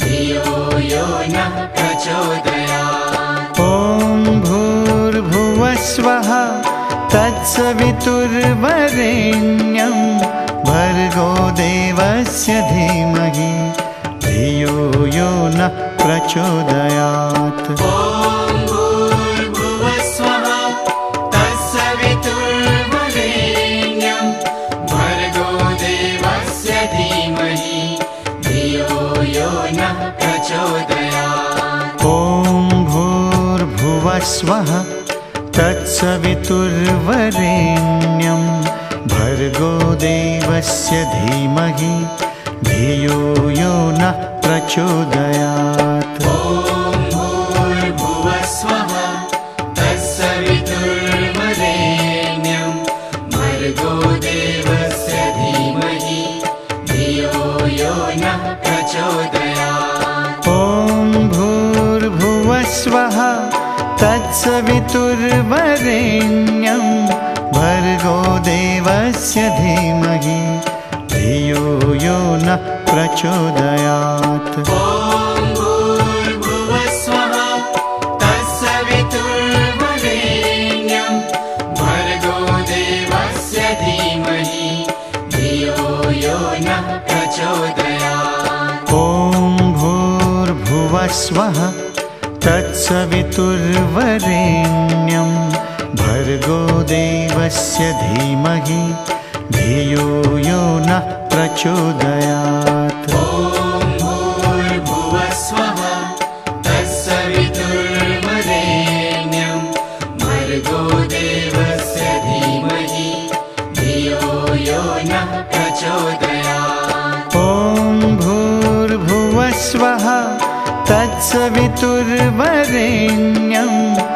धियो यो नः प्रचोदयात्। ॐ भूर्भुवस्वः तत्सवितुर्वरेण्यं भर्गो देवस्य धीमहि धियो यो नः प्रचोदयात्। ॐ भूर्भुवस्वः तत्सवितुर्वरेण्यं भर्गो देवस्य धीमहि धियो यो नः प्रचोदयात्। ॐ भूर्भुवस्वः तत्सवितुर्वरेण्यं भर्गो देवस्य धीमहि धियो यो नः प्रचोदयात्। ॐ भूर्भुवस्वः सवितुर्वरेण्यं भर्गो देवस्य धीमहि धियो यो नः प्रचोदयात्। ॐ भूर्भुवस्वः तत्सवितुर्वरेण्यं भर्गो देवस्य धीमहि धियो यो नः प्रचोदयात्। ॐ भूर्भुवस्वः तत्सवितुर्वरेण्यं भर्गो देवस्य धीमहि धियो यो नः प्रचोदयात्। ॐ भूर्भुवस्वः तत्सवितुर्वरेण्यं भर्गो देवस्य धीमहि धियो यो नः प्रचोदयात्। ॐ भूर्भुवस्वः तत्सवितुर्वरेण्यं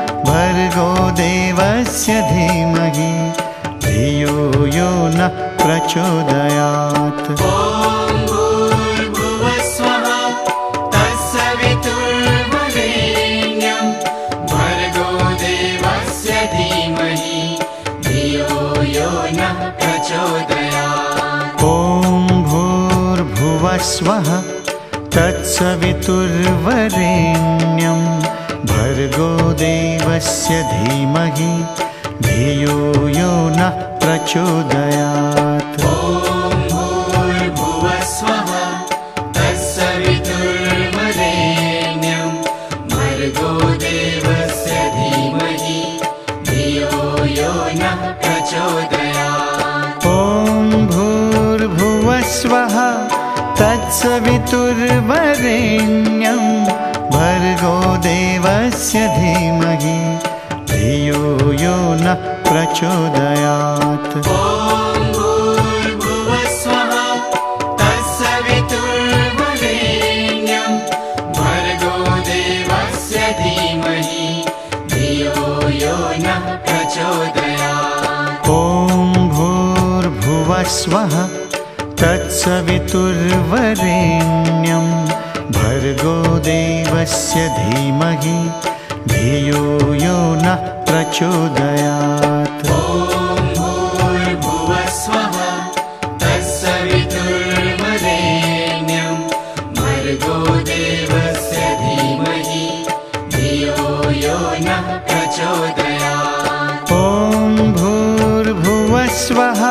भर्गो देवस्य धीमहि धियो यो नः प्रचोदयात्। ॐ भूर्भुवस्वः तत्सवितुर्वरेण्यं भर्गो देवस्य धीमहि धियो यो नः प्रचोदयात्। ॐ भूर्भुवस्वः तत्सवितुर्वरेण्यं भर्गो देवस्य धीमहि धियो यो नः प्रचोदयात्। ॐ भूर्भुवस्वः तत्सवितुर्वरेण्यं भर्गो देवस्य धीमहि धियो यो नः प्रचोदयात्। ॐ भूर्भुवस्वः तत्सवितुर्वरेण्यं भर्गो देवस्य धीमहि धियो यो नः प्रचोदयात्। ॐ भूर्भुवस्वः तत्सवितुर्वरेण्यं भर्गो देवस्य धीमहि धियो यो नः प्रचोदयात्। ॐ भूर्भुवस्वः तत्सवितुर्वरेण्यं भर्गो देवस्य धीमहि धियो यो नः प्रचोदयात्। ॐ भूर्भुवस्वः तत्सवितुर्वरेण्यं भर्गो देवस्य धीमहि धियो यो नः प्रचोदयात्। ॐ भूर्भुवस्वः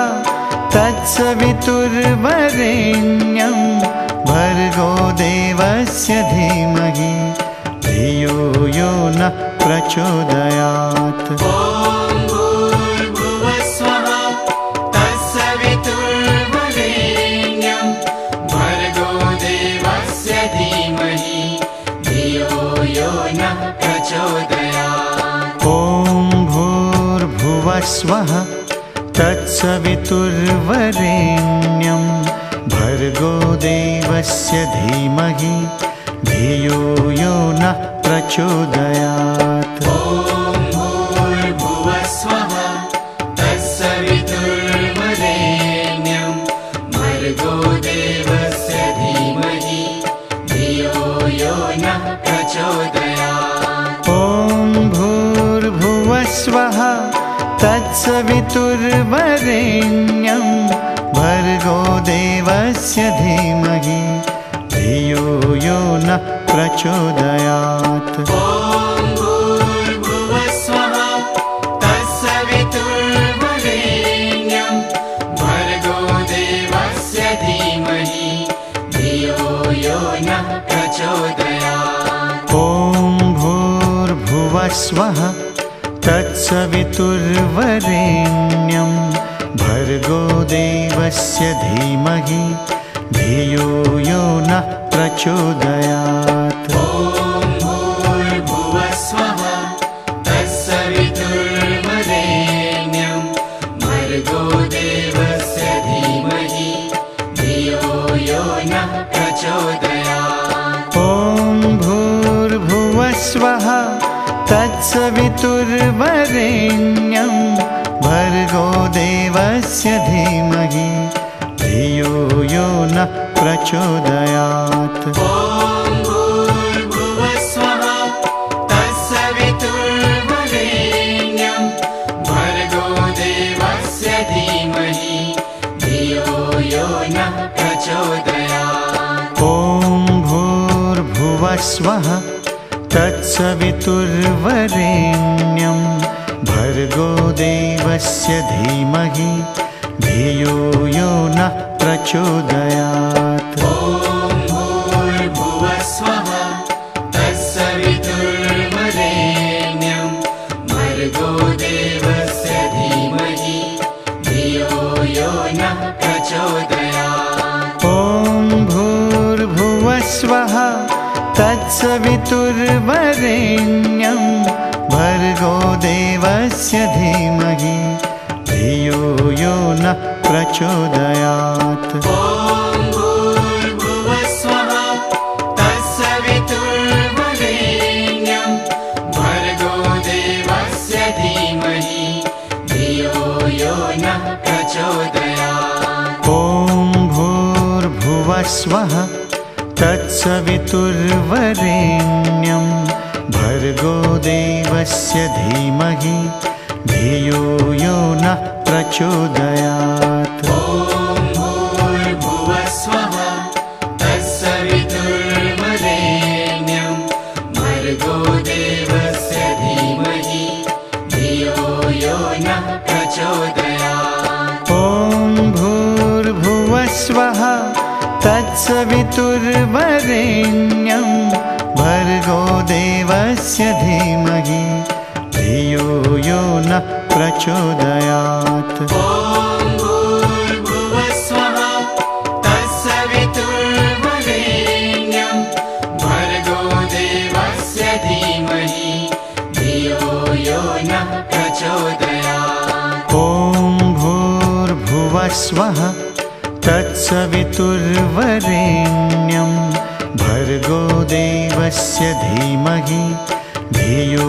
तत्सवितुर्वरेण्यं भर्गो देवस्य धीमहि धियो यो नः प्रचोदयात्। ॐ भूर्भुवस्वः तत्सवितुर्वरेण्यं भर्गो देवस्य धीमहि धियो यो नः प्रचोदयात्। ॐ भूर्भुवस्वः तत्सवितुर्वरेण्यं भर्गो देवस्य धीमहि धियो यो नः प्रचोदयात्। ॐ भूर्भुवस्वः तत्सवितुर्वरेण्यं भर्गो देवस्य धीमहि धियो यो नः प्रचोदयात्। ॐ भूर्भुवस्वः तत्सवितुर्वरेण्यं भर्गो देवस्य धीमहि धियो यो नः प्रचोदयात्। ॐ भूर्भुवस्वः तत्सवितुर्वरेण्यं भर्गो देवस्य धीमहि धियो यो नः प्रचोदयात्। ॐ भूर्भुवस्वः तत्सवितुर्वरेण्यं भर्गो देवस्य धीमहि धियो यो नः प्रचोदयात्। ॐ भूर्भुवस्वः तत्सवितुर्वरेण्यं भर्गो देवस्य धीमहि धियो यो नः प्रचोदयात्। ॐ भूर्भुवस्वः तत्सवितुर्वरेण्यं भर्गो देवस्य धीमहि धियो यो नः प्रचोदयात्। ॐ भूर्भुवस्वः तत्सवितुर्वरेण्यं भूर्भुवस्वः तत्सवितुर्वरेण्यं भर्गो देवस्य धीमहि धियो यो नः प्रचोदयात्। ॐ भूर्भुवस्वः तत्सवितुर्वरेण्यं भर्गो देवस्य धीमहि धियो यो नः प्रचोदयात्। ॐ भूर्भुवस्वः तत्सवितुर्वरेण्यं भर्गो देवस्य धीमहि धियो यो नः प्रचोदयात्। ॐ भूर्भुवस्वः तत्सवितुर्वरेण्यं भर्गो देवस्य धीमहि धियो यो नः प्रचोदयात्। ॐ भूर्भुवस्वः तत्सवितुर्वरेण्यं भर्गो देवस्य धीमहि धियो यो नः प्रचोदयात्। ॐ भूर्भुवस्वः तत्सवितुर्वरेण्यं भर्गो देवस्य धीमहि धियो यो नः प्रचोदयात्। ॐ भूर्भुवस्वः तत्सवितुर्वरेण्यं भर्गो देवस्य धीमहि धियो यो नः प्रचोदयात्। ॐ भूर्भुवस्वः तत्सवितुर्वरेण्यं भर्गो देवस्य धीमहि धियो यो नः प्रचोदयात्। ॐ भूर्भुवस्वः तत्सवितुर्वरेण्यं भर्गो देवस्य धीमहि धियो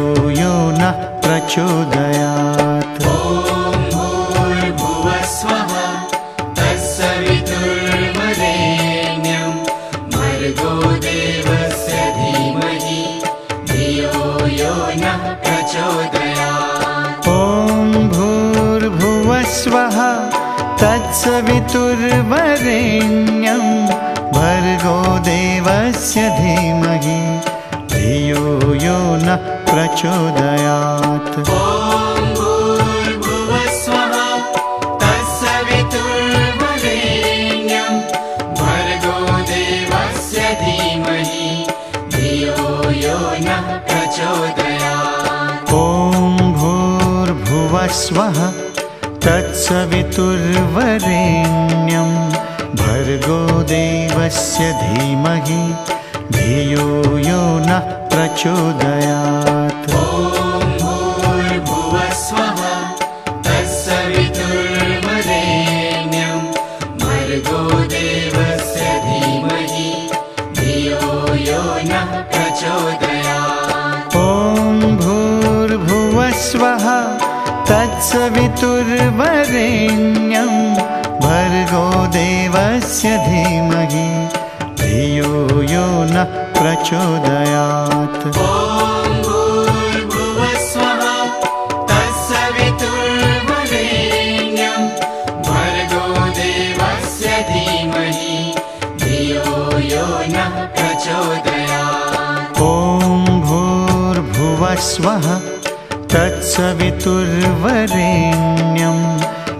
यो नः प्रचोदयात्। ॐ भूर्भुवस्वः तत्सवितुर्वरेण्यं भर्गो देवस्य धीमहि धियो यो नः प्रचोदयात्। ॐ भूर्भुवस्वः तत्सवितुर्वरेण्यं भर्गो देवस्य धीमहि धियो यो नः प्रचोदयात्। ॐ भूर्भुवस्वः तत्सवितुर्वरेण्यं भर्गो देवस्य धीमहि धियो यो नः प्रचोदयात्। ॐ भूर्भुवस्वः तत्सवितुर्वरेण्यं भर्गो देवस्य धीमहि धियो यो नः प्रचोदयात्। ॐ भूर्भुवस्वः तत्सवितुर्वरेण्यं भर्गो देवस्य धीमहि धियो यो नः प्रचोदयात्। ॐ भूर्भुवस्वः तत्सवितुर्वरेण्यं भर्गो देवस्य धीमहि धियो यो नः प्रचोदयात्। ॐ भूर्भुवस्वः तत्सवितुर्वरेण्यं भर्गो देवस्य धीमहि धियो यो नः प्रचोदयात्। ॐ भूर्भुवस्वः तत्सवितुर्वरेण्यं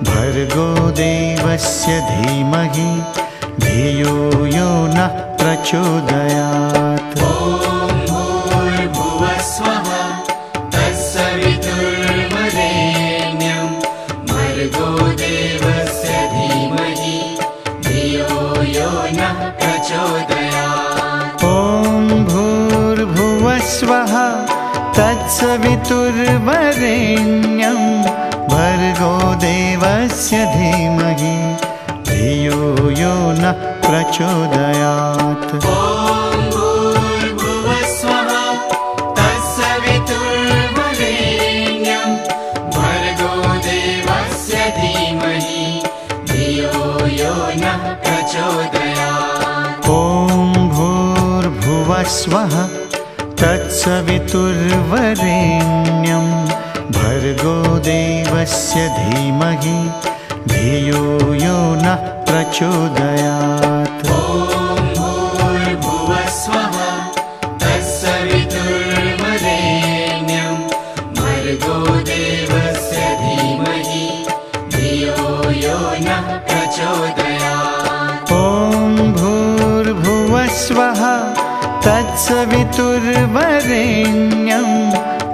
भर्गो देवस्य धीमहि धियो यो नः प्रचोदयात्। ॐ भूर्भुवस्वः तत्सवितुर्वरेण्यं भर्गो देवस्य धीमहि धियो यो नः प्रचोदयात्। ॐ भूर्भुवस्वः तत्सवितुर्वरेण्यं भर्गो देवस्य धीमहि धियो यो नः प्रचोदयात्। ॐ भूर्भुवस्वः तत्सवितुर्वरेण्यं भर्गो देवस्य धीमहि धियो यो नः प्रचोदयात्। ॐ भूर्भुवस्वः तत्सवितुर्वरेण्यं भर्गो देवस्य धीमहि धियो यो नः प्रचोदयात्। ॐ भूर्भुवस्वः तत्सवितुर्वरेण्यं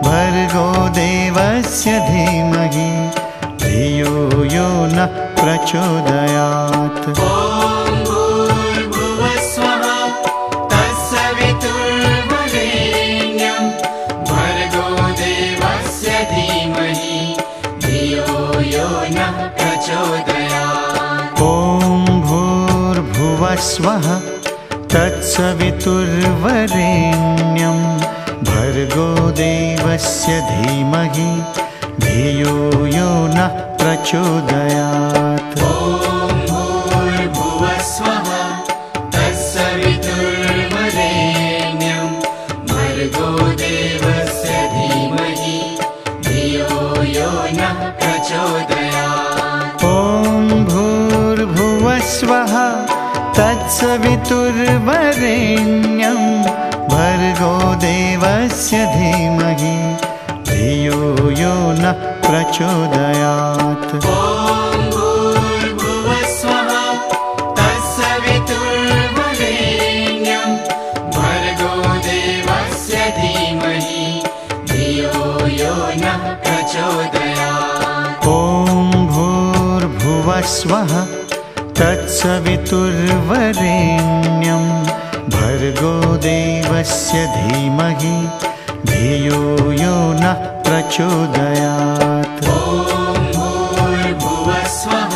भर्गो देवस्य धीमहि धियो यो नः प्रचोदयात्। ॐ भूर्भुवस्वः तत्सवितुर्वरेण्यं भर्गो देवस्य धीमहि धियो यो नः प्रचोदयात्। ॐ भूर्भुवस्वः तत्सवितुर्वरेण्यं भर्गो देवस्य धीमहि धियो यो नः प्रचोदयात्। ॐ भूर्भुवस्वः तत्सवितुर्वरेण्यं भर्गो देवस्य धीमहि धियो यो नः प्रचोदयात्। ॐ भूर्भुवस्वः तत्सवितुर्वरेण्यं भर्गो देवस्य धीमहि धियो यो नः प्रचोदयात्। ॐ भूर्भुवस्वः तत्सवितुर्वरेण्यं भर्गो देवस्य धीमहि धियो यो नः प्रचोदयात्। ॐ भूर्भुवस्वः तत्सवितुर्वरेण्यं भर्गो देवस्य धीमहि धियो यो नः प्रचोदयात्। ॐ भूर्भुवस्वः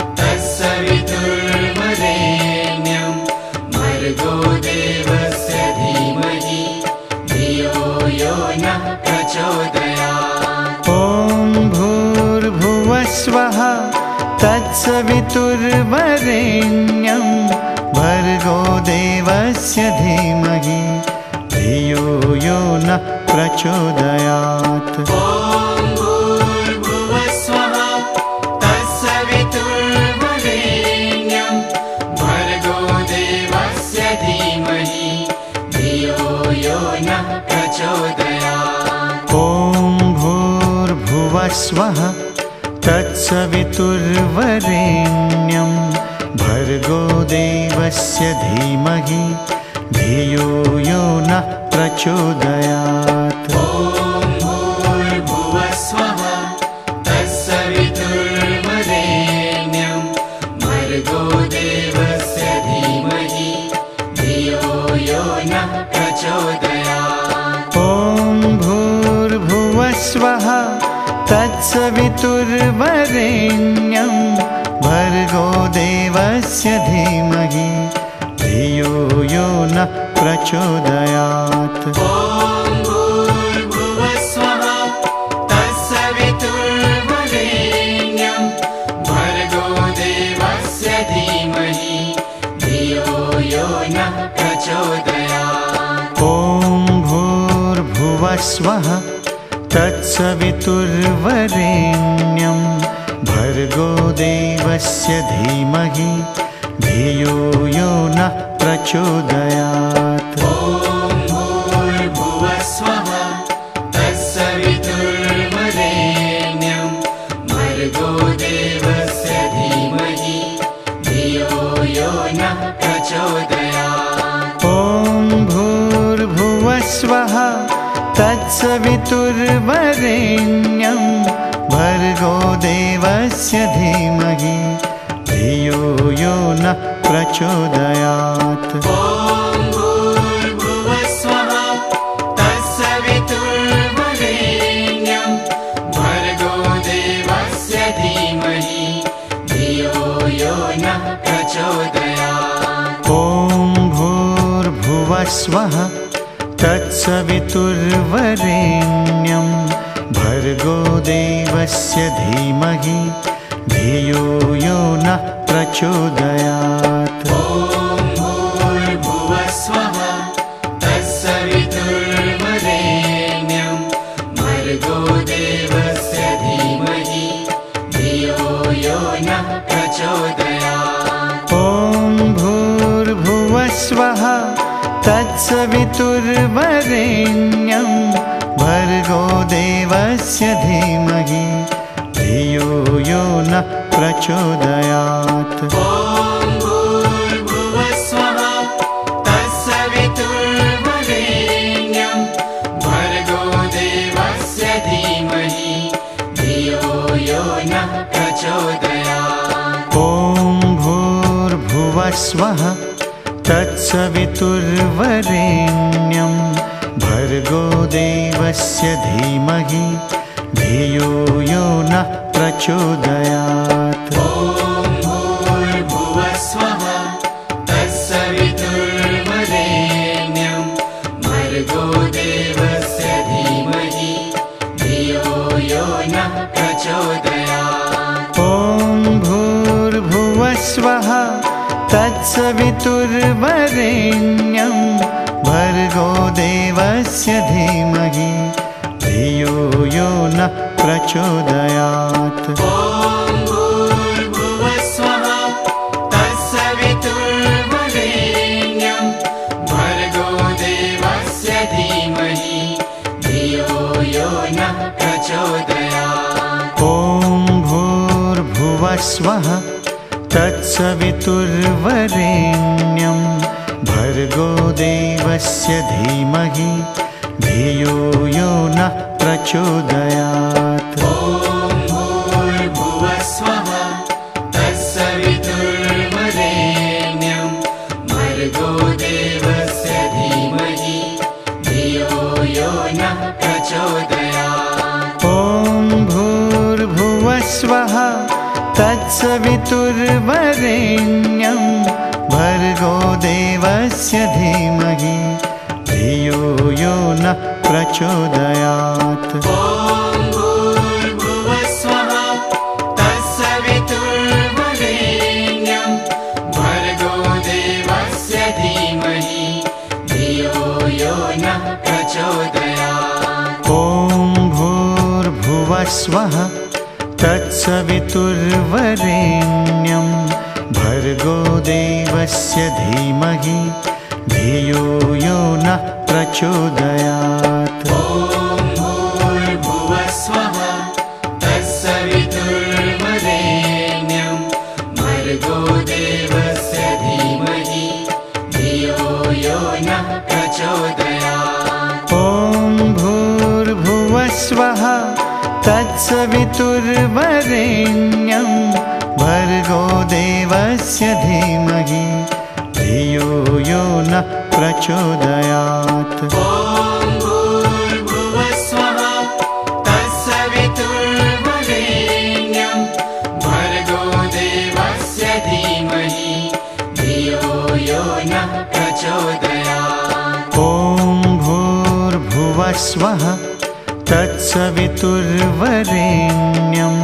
तत्सवितुर्वरेण्यं भर्गो देवस्य धीमहि धियो यो नः प्रचोदयात्। ॐ भूर्भुवस्वः तत्सवितुर्वरेण्यं भर्गो देवस्य धीमहि धियो यो नः प्रचोदयात्। ॐ भूर्भुवस्वः तत्सवितुर्वरेण्यं भर्गो देवस्य धीमहि धियो यो नः प्रचोदयात्। ॐ भूर्भुवस्वः तत्सवितुर्वरेण्यं भर्गो देवस्य धीमहि धियो यो नः प्रचोदयात्। ॐ भूर्भुवस्वः तत्सवितुर्वरेण्यं भर्गो देवस्य धीमहि धियो यो नः प्रचोदयात्। ॐ भूर्भुवस्वः तत्सवितुर्वरेण्यं भर्गो देवस्य धीमहि धियो यो नः प्रचोदयात्। ॐ भूर्भुवस्वः तत्सवितुर्वरेण्यं भर्गो देवस्य धीमहि धियो यो नः प्रचोदयात्। ॐ भूर्भुवस्वः तत्सवितुर्वरेण्यं भर्गो देवस्य धीमहि धियो यो नः प्रचोदयात्। ॐ भूर्भुवस्वः तत्सवितुर्वरेण्यं भर्गो देवस्य धीमहि धियो यो नः प्रचोदयात्। ॐ भूर्भुवस्वः तत्सवितुर्वरेण्यं भर्गो देवस्य धीमहि धियो यो नः प्रचोदयात्। ॐ भूर्भुवस्वः तत्सवितुर्वरेण्यं भर्गो देवस्य धीमहि धियो यो नः प्रचोदयात्। ॐ भूर्भुवस्वः तत्सवितुर्वरेण्यं भर्गो देवस्य धीमहि धियो यो नः प्रचोदयात्। ॐ भूर्भुवस्वः तत्सवितुर्वरेण्यं भर्गो देवस्य धीमहि धियो यो नः प्रचोदयात्। ॐ भूर्भुवस्वः तत्सवितुर्वरेण्यं भर्गो देवस्य धीमहि धियो यो नः प्रचोदयात्। ॐ भूर्भुवस्वः तत्सवितुर्वरेण्यं भूर्भुवस्वः तत्सवितुर्वरेण्यं भर्गो देवस्य धीमहि धियो यो नः प्रचोदयात्। ॐ भूर्भुवस्वः तत्सवितुर्वरेण्यं भर्गो देवस्य धीमहि धियो यो नः प्रचोदयात्। ॐ भूर्भुवस्वः तत्सवितुर्वरेण्यं भर्गो देवस्य धीमहि धियो यो नः प्रचोदयात्। ॐ भूर्भुवस्वः तत्सवितुर्वरेण्यं भर्गो देवस्य धीमहि धियो यो नः प्रचोदयात्। ॐ भूर्भुवस्वः तत्सवितुर्वरेण्यं भर्गो देवस्य धीमहि धियो यो नः प्रचोदयात्। ॐ भूर्भुवस्वः तत्सवितुर्वरेण्यं भर्गो देवस्य धीमहि धियो यो नः प्रचोदयात्। ॐ भूर्भुवस्वः तत्सवितुर्वरेण्यं भर्गो देवस्य धीमहि धियो यो नः प्रचोदयात्। ॐ भूर्भुवस्वः तत्सवितुर्वरेण्यं भर्गो देवस्य धीमहि धियो यो नः प्रचोदयात्। ॐ भूर्भुवस्वः तत्सवितुर्वरेण्यं भर्गो देवस्य धीमहि धियो यो नः प्रचोदयात्। ॐ भूर्भुवस्वः तत्सवितुर्वरेण्यं भर्गो देवस्य धीमहि धियो यो नः प्रचोदयात्। ॐ भूर्भुवस्वः तत्सवितुर्वरेण्यं भर्गो देवस्य धीमहि धियो यो नः प्रचोदयात्। ॐ भूर्भुवस्वः तत्सवितुर्वरेण्यं भर्गो देवस्य धीमहि धियो यो नः प्रचोदयात्। ॐ भूर्भुवस्वः तत्सवितुर्वरेण्यं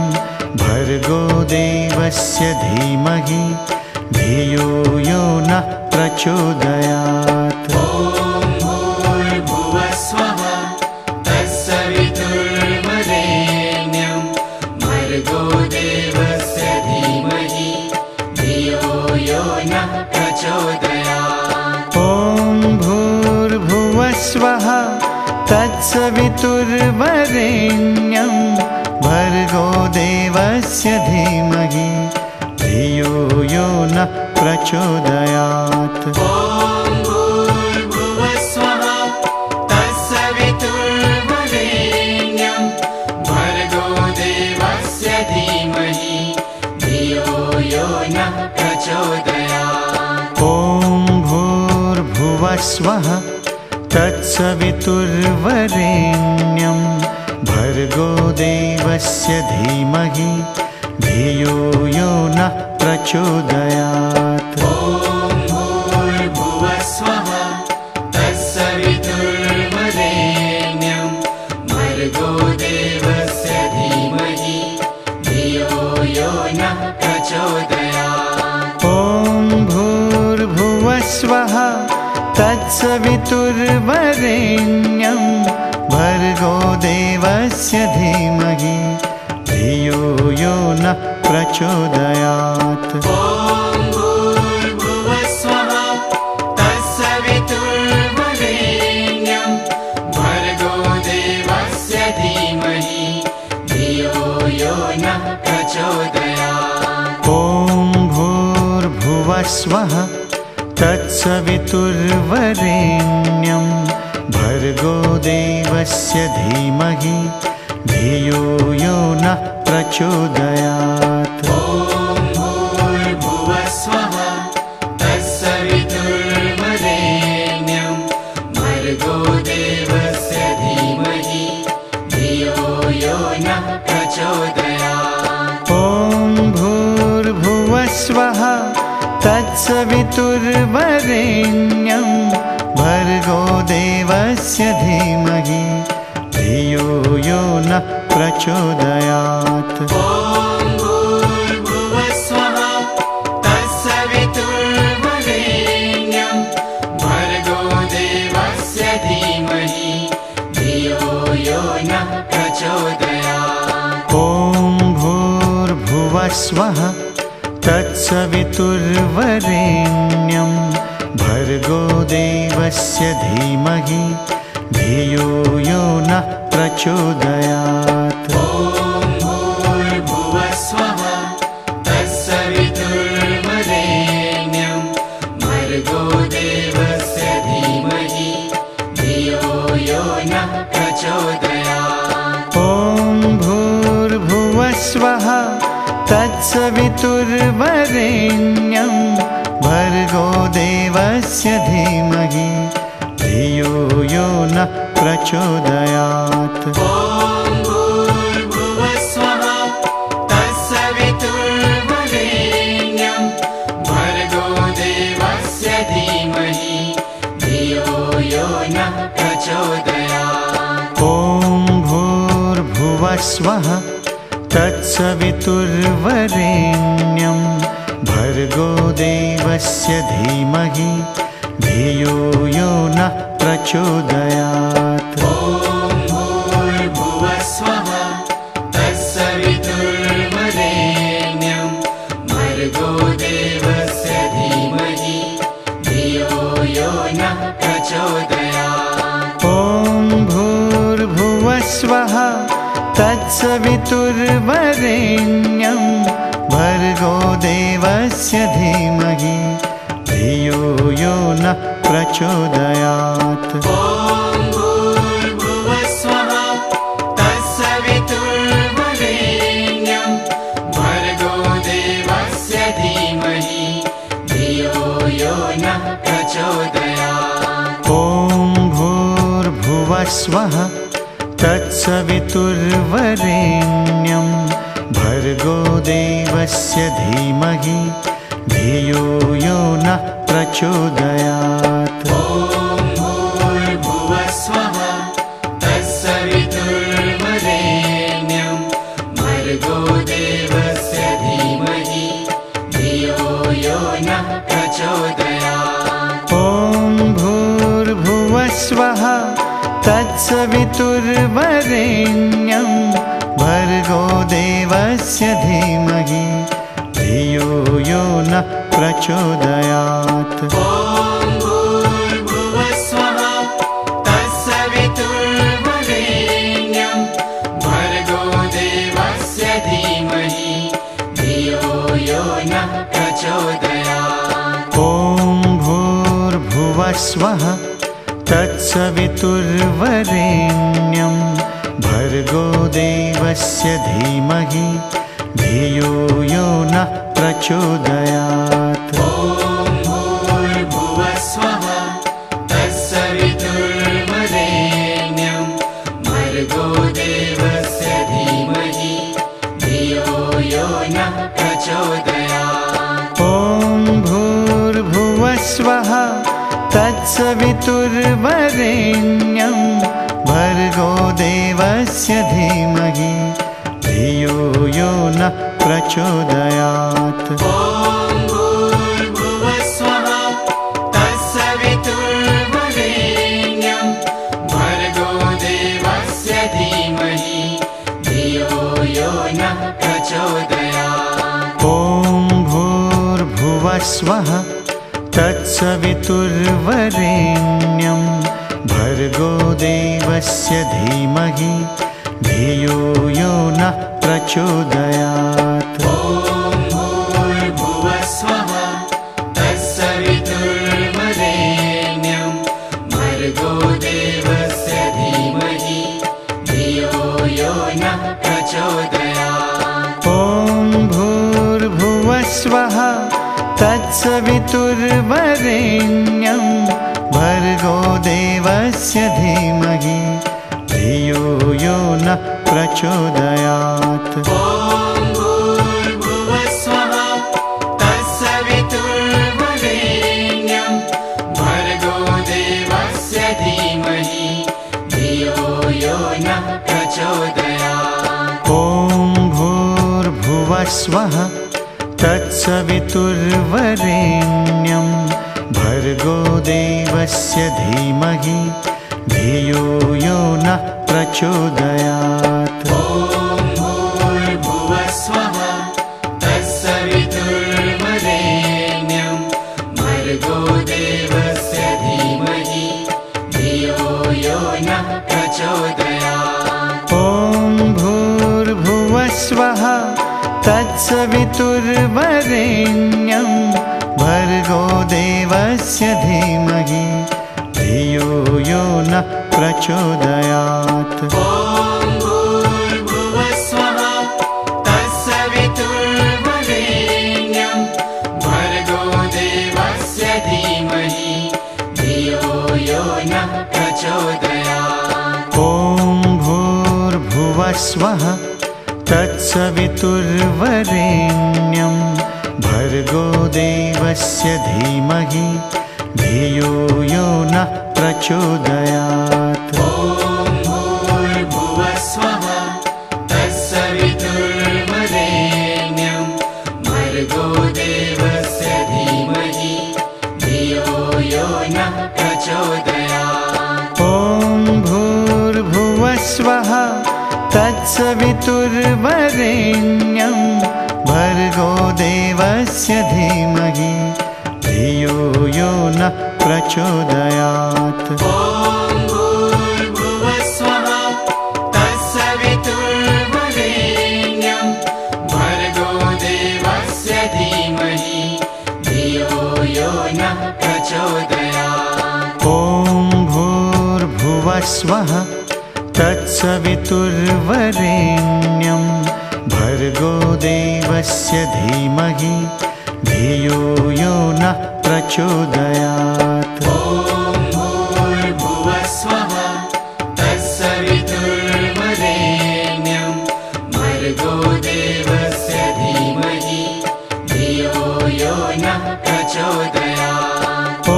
भर्गो देवस्य धीमहि धियो यो नः प्रचोदयात्। ॐ भूर्भुवस्वः तत्सवितुर्वरेण्यं भर्गो देवस्य धीमहि धियो यो नः प्रचोदयात्। ॐ भूर्भुवस्वः तत्सवितुर्वरेण्यं भर्गो देवस्य धीमहि धियो यो नः प्रचोदयात्। ॐ भूर्भुवस्वः तत्सवितुर्वरेण्यं भर्गो देवस्य धीमहि धियो यो नः प्रचोदयात्। ॐ भूर्भुवस्वः तत्सवितुर्वरेण्यं भर्गो देवस्य धीमहि धियो यो नः प्रचोदयात्। ॐ भूर्भुवस्वः तत्सवितुर्वरेण्यं भर्गो देवस्य धीमहि धियो यो नः प्रचोदयात्। ॐ भूर्भुवस्वः तत्सवितुर्वरेण्यं भर्गो देवस्य धीमहि धियो यो नः प्रचोदयात्। ॐ भूर्भुवस्वः तत्सवितुर्वरेण्यं भर्गो देवस्य धीमहि धियो यो नः प्रचोदयात्। ॐ भूर्भुवस्वः तत्सवितुर्वरेण्यं भर्गो देवस्य धीमहि धियो यो नः प्रचोदयात्। ॐ भूर्भुवस्वः भूर्भुवस्वः तत्सवितुर्वरेण्यं भर्गो देवस्य धीमहि धियो यो नः प्रचोदयात्। ॐ भूर्भुवस्वः तत्सवितुर्वरेण्यं भर्गो देवस्य धीमहि धियो यो नः प्रचोदयात्। ॐ भूर्भुवस्वः तत्सवितुर्वरेण्यं भर्गो देवस्य धीमहि धियो यो नः प्रचोदयात्। ॐ भूर्भुवस्वः तत्सवितुर्वरेण्यं भर्गो देवस्य धीमहि धियो यो नः प्रचोदयात्। ॐ भूर्भुवस्वः तत्सवितुर्वरेण्यं भर्गो देवस्य धीमहि धियो यो नः प्रचोदयात्। ॐ भूर्भुवस्वः तत्सवितुर्वरेण्यं भर्गो देवस्य धीमहि धियो यो नः प्रचोदयात्। ॐ भूर्भुवस्वः तत्सवितुर्वरेण्यं भर्गो देवस्य धीमहि धियो यो नः प्रचोदयात्। ॐ भूर्भुवस्वः तत्सवितुर्वरेण्यं भर्गो देवस्य धीमहि धियो यो नः प्रचोदयात्। ॐ भूर्भुवस्वः तत्सवितुर्वरेण्यं भर्गो देवस्य धीमहि धियो यो नः प्रचोदयात्। ॐ भूर्भुवस्वः तत्सवितुर्वरेण्यं भर्गो देवस्य धीमहि धियो यो नः प्रचोदयात्। ॐ भूर्भुवस्वः तत्सवितुर्वरेण्यं भर्गो देवस्य धीमहि धियो यो नः प्रचोदयात्। ॐ भूर्भुवस्वः तत्सवितुर्वरेण्यं भर्गो देवस्य धीमहि धियो यो नः प्रचोदयात्। ॐ भूर्भुवस्वः तत्सवितुर्वरेण्यं भर्गो देवस्य धीमहि धियो यो नः प्रचोदयात्। ॐ भूर्भुवस्वः तत्सवितुर्वरेण्यं भर्गो देवस्य धीमहि धियो यो नः प्रचोदयात्। ॐ भूर्भुवस्वः तत्सवितुर्वरेण्यं भर्गो देवस्य धीमहि धियो यो नः प्रचोदयात्। ॐ भूर्भुवस्वः तत्सवितुर्वरेण्यं भर्गो देवस्य धीमहि धियो यो नः प्रचोदयात्। ॐ भूर्भुवस्वः तत्सवितुर्वरेण्यं भर्गो देवस्य धीमहि धियो यो नः प्रचोदयात्। ॐ भूर्भुवस्वः तत्सवितुर्वरेण्यं भर्गो देवस्य धीमहि धियो यो नः प्रचोदयात्। ॐ भूर्भुवस्वः तत्सवितुर्वरेण्यं भर्गो देवस्य धीमहि धियो यो नः प्रचोदयात्। ॐ भूर्भुवस्वः तत्सवितुर्वरेण्यं भर्गो देवस्य धीमहि धियो यो नः प्रचोदयात्। ॐ भूर्भुवस्वः तत्सवितुर्वरेण्यं भर्गो देवस्य धीमहि धियो यो नः प्रचोदयात्। ॐ भूर्भुवस्वः भूर्भुवस्वः तत्सवितुर्वरेण्यं भर्गो देवस्य धीमहि धियो यो नः प्रचोदयात्। ॐ भूर्भुवस्वः तत्सवितुर्वरेण्यं भर्गो देवस्य धीमहि धियो यो नः प्रचोदयात्। ॐ भूर्भुवस्वः तत्सवितुर्वरेण्यं भर्गो देवस्य धीमहि धियो यो नः प्रचोदयात्। ॐ भूर्भुवस्वः तत्सवितुर्वरेण्यं भर्गो देवस्य धीमहि धियो यो नः प्रचोदयात्। ॐ भूर्भुवस्वः तत्सवितुर्वरेण्यं भर्गो देवस्य धीमहि धियो यो नः प्रचोदयात्। ॐ भूर्भुवस्वः तत्सवितुर्वरेण्यं भर्गो देवस्य धीमहि धियो यो नः प्रचोदयात्। ॐ भूर्भुवस्वः तत्सवितुर्वरेण्यं भर्गो देवस्य धीमहि धियो यो नः प्रचोदयात्। ॐ भूर्भुवस्वः तत्सवितुर्वरेण्यं भर्गो देवस्य धीमहि धियो यो नः प्रचोदयात्। ॐ भूर्भुवस्वः तत्सवितुर्वरेण्यं भर्गो देवस्य धीमहि धियो यो नः प्रचोदयात्। ॐ भूर्भुवस्वः तत्सवितुर्वरेण्यं भर्गो देवस्य धीमहि धियो यो नः प्रचोदयात्। ॐ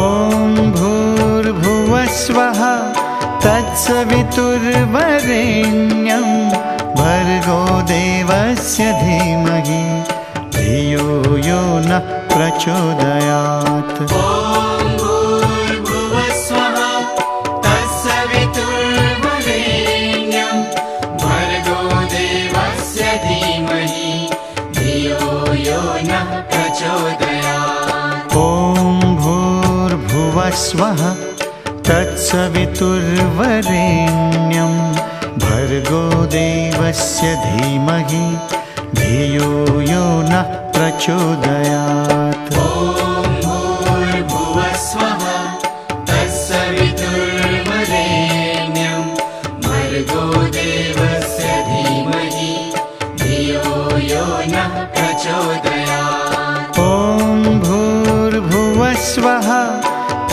भूर्भुवस्वः तत्सवितुर्वरेण्यं भर्गो देवस्य धीमहि धियो यो नः प्रचोदयात्। ॐ भूर्भुवस्वः तत्सवितुर्वरेण्यं भर्गो देवस्य धीमहि धियो यो नः प्रचोदयात्। ॐ भूर्भुवस्वः तत्सवितुर्वरेण्यं भर्गो देवस्य धीमहि धियो यो नः प्रचोदयात्। ॐ भूर्भुवस्वः तत्सवितुर्वरेण्यं भर्गो देवस्य धीमहि धियो यो नः प्रचोदयात्। ॐ भूर्भुवस्वः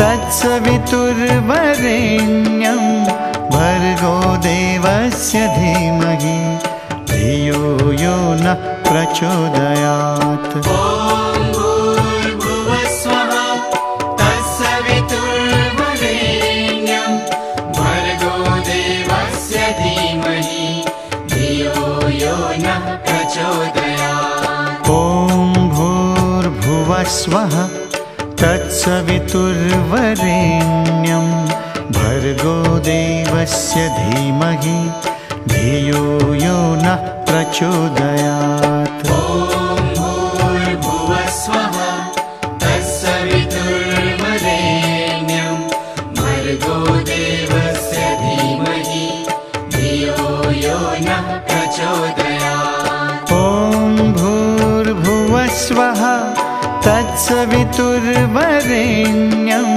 तत्सवितुर्वरेण्यं भर्गो देवस्य धीमहि धियो यो नः प्रचोदयात्। ॐ भूर्भुवस्वः तत्सवितुर्वरेण्यं भर्गो देवस्य धीमहि धियो यो नः प्रचोदयात्। ॐ भूर्भुवस्वः तत्सवितुर्वरेण्यं भर्गो देवस्य धीमहि धियो यो नः प्रचोदयात्। ॐ भूर्भुवस्वः तत्सवितुर्वरेण्यं भर्गो देवस्य धीमहि धियो यो नः प्रचोदयात्। ॐ भूर्भुवस्वः तत्सवितुर्वरेण्यं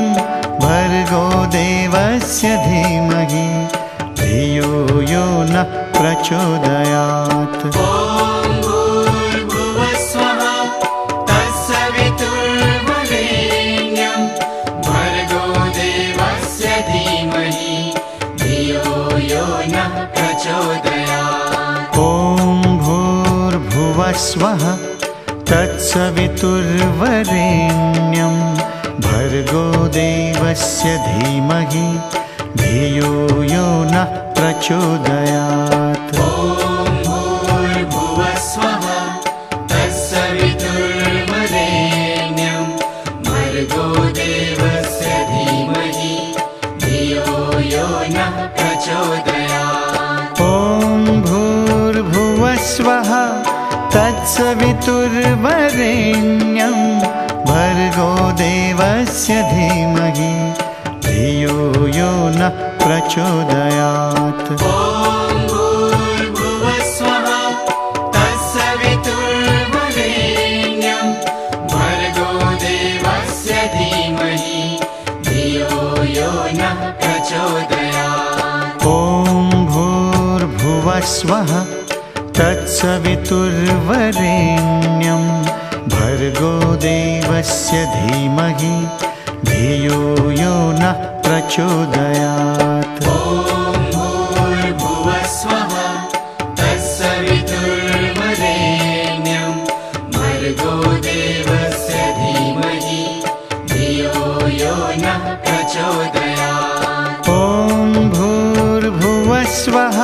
भर्गो देवस्य धीमहि धियो यो नः प्रचोदयात्। ॐ भूर्भुवस्वः तत्सवितुर्वरेण्यं भर्गो देवस्य धीमहि धियो यो नः प्रचोदयात्। ॐ भूर्भुवस्वः तत्सवितुर्वरेण्यं भर्गो देवस्य धीमहि धियो यो नः प्रचोदयात्। ॐ भूर्भुवस्वः तत्सवितुर्वरेण्यं भर्गो देवस्य धीमहि धियो यो नः प्रचोदयात्। ॐ भूर्भुवस्वः तत्सवितुर्वरेण्यं भर्गो देवस्य धीमहि धियो यो नः प्रचोदयात्। ॐ भूर्भुवस्वः तत्सवितुर्वरेण्यं भर्गो देवस्य धीमहि धियो यो नः प्रचोदयात्। ॐ भूर्भुवस्वः तत्सवितुर्वरेण्यं भर्गो देवस्य धीमहि धियो यो नः प्रचोदयात्। ॐ भूर्भुवस्वः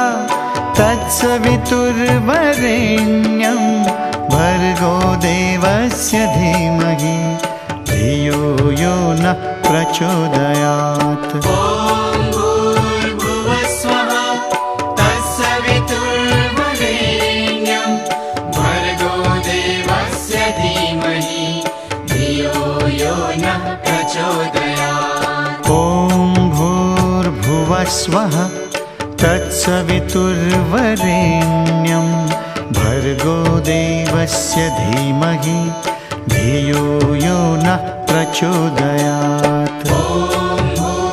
तत्सवितुर्वरेण्यं भर्गो देवस्य धीमहि धियो यो नः प्रचोदयात्। ॐ भूर्भुवस्वः तत्सवितुर्वरेण्यं भर्गो देवस्य धीमहि धियो यो नः प्रचोदयात्। ॐ भूर्भुवस्वः तत्सवितुर्वरेण्यं भर्गो देवस्य धीमहि धियो यो नः प्रचोदयात्। ॐ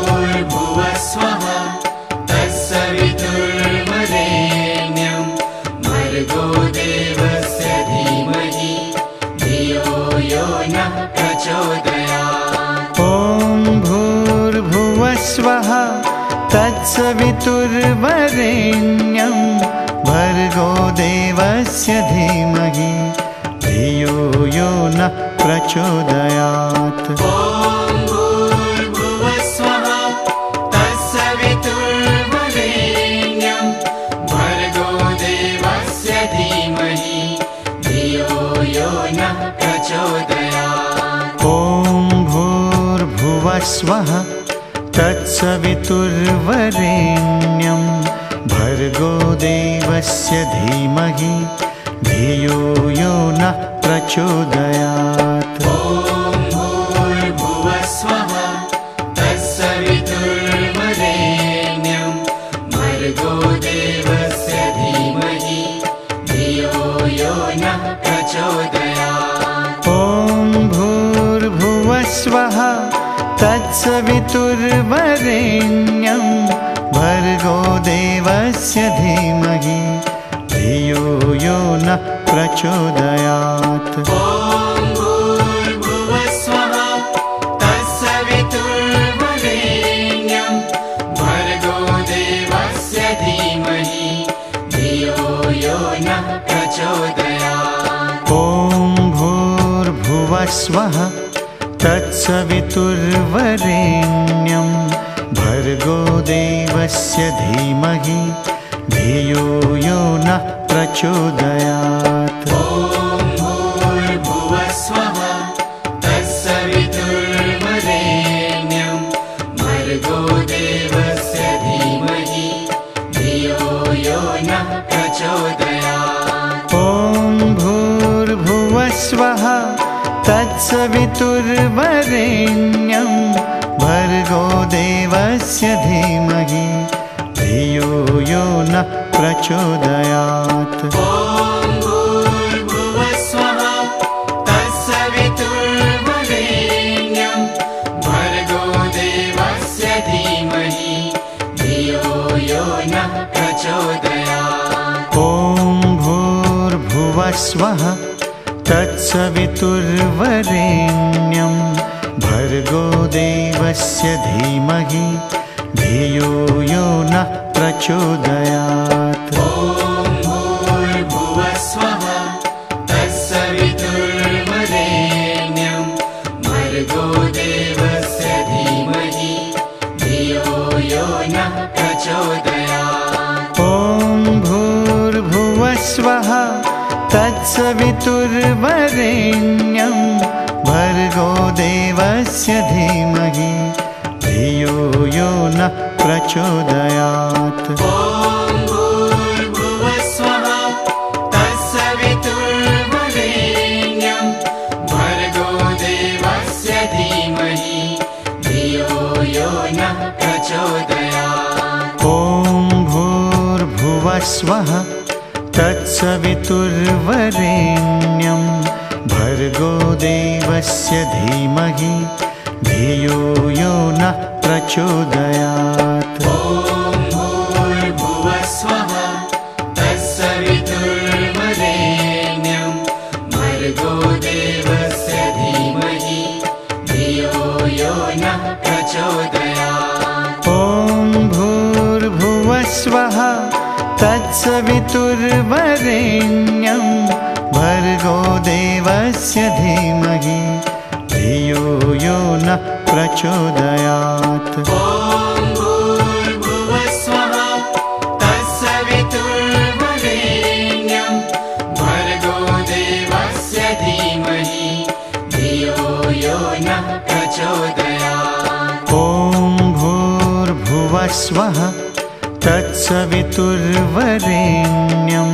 भूर्भुवस्वः तत्सवितुर्वरेण्यं भर्गो देवस्य धीमहि धियो यो नः प्रचोदयात्। ॐ भूर्भुवस्वः तत्सवितुर्वरेण्यं भर्गो देवस्य धीमहि धियो यो नः प्रचोदयात्। ॐ भूर्भुवस्वः तत्सवितुर्वरेण्यं भर्गो देवस्य धीमहि धियो यो नः प्रचोदयात्। ॐ भूर्भुवस्वः तत्सवितुर्वरेण्यं भर्गो देवस्य धीमहि धियो यो नः प्रचोदयात्। ॐ भूर्भुवस्वः तत्सवितुर्वरेण्यं भर्गो देवस्य धीमहि धियो यो नः प्रचोदयात्। ॐ भूर्भुवस्वः तत्सवितुर्वरेण्यं भर्गो देवस्य धीमहि धियो यो नः प्रचोदयात्। ॐ भूर्भुवस्वः तत्सवितुर्वरेण्यं भर्गो देवस्य धीमहि धियो यो नः प्रचोदयात्। ॐ भूर्भुवस्वः तत्सवितुर्वरेण्यं भर्गो देवस्य धीमहि धियो यो नः प्रचोदयात्। ॐ भूर्भुवस्वः तत्सवितुर्वरेण्यं भर्गो देवस्य धीमहि धियो यो नः प्रचोदयात्। ॐ भूर्भुवस्वः तत्सवितुर्वरेण्यं भर्गो देवस्य धीमहि धियो यो नः प्रचोदयात्। ॐ भूर्भुवस्वः तत्सवितुर्वरेण्यं भर्गो देवस्य धीमहि धियो यो नः प्रचोदयात्। ॐ भूर्भुवस्वः तत्सवितुर्वरेण्यं भर्गो देवस्य धीमहि धियो यो नः प्रचोदयात्। ॐ भूर्भुवस्वः तत्सवितुर्वरेण्यं भर्गो देवस्य धीमहि धियो यो नः प्रचोदयात्। ॐ भूर्भुवस्वः तत्सवितुर्वरेण्यं भर्गो देवस्य धीमहि धियो यो नः प्रचोदयात्। ॐ भूर्भुवस्वः तत्सवितुर्वरेण्यं भूर्भुवस्वः तत्सवितुर्वरेण्यं भर्गो देवस्य धीमहि धियो यो नः प्रचोदयात्। ॐ भूर्भुवस्वः तत्सवितुर्वरेण्यं भर्गो देवस्य धीमहि धियो यो नः प्रचोदयात्। ॐ भूर्भुवस्वः तत्सवितुर्वरेण्यं भर्गो देवस्य धीमहि धियो यो नः प्रचोदयात्। ॐ भूर्भुवस्वः तत्सवितुर्वरेण्यं भर्गो देवस्य धीमहि धियो यो नः प्रचोदयात्। ॐ भूर्भुवस्वः तत्सवितुर्वरेण्यं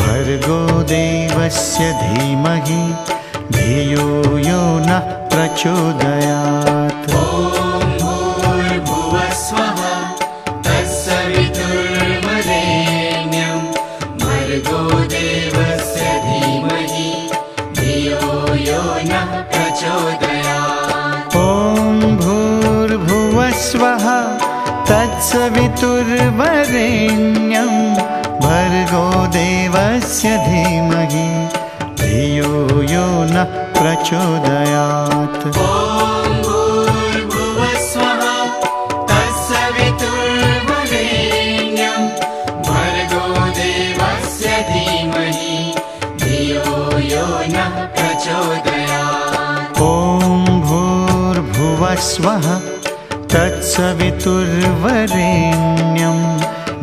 भर्गो देवस्य धीमहि धियो यो नः प्रचोदयात्। ॐ भूर्भुवस्वः तत्सवितुर्वरेण्यं भर्गो देवस्य धीमहि धियो यो नः प्रचोदयात्। ॐ भूर्भुवस्वः तत्सवितुर्वरेण्यं भर्गो देवस्य धीमहि धियो यो नः प्रचोदयात्। ॐ भूर्भुवस्वः तत्सवितुर्वरेण्यं भर्गो देवस्य धीमहि धियो यो नः प्रचोदयात्। ॐ भूर्भुवस्वः तत्सवितुर्वरेण्यं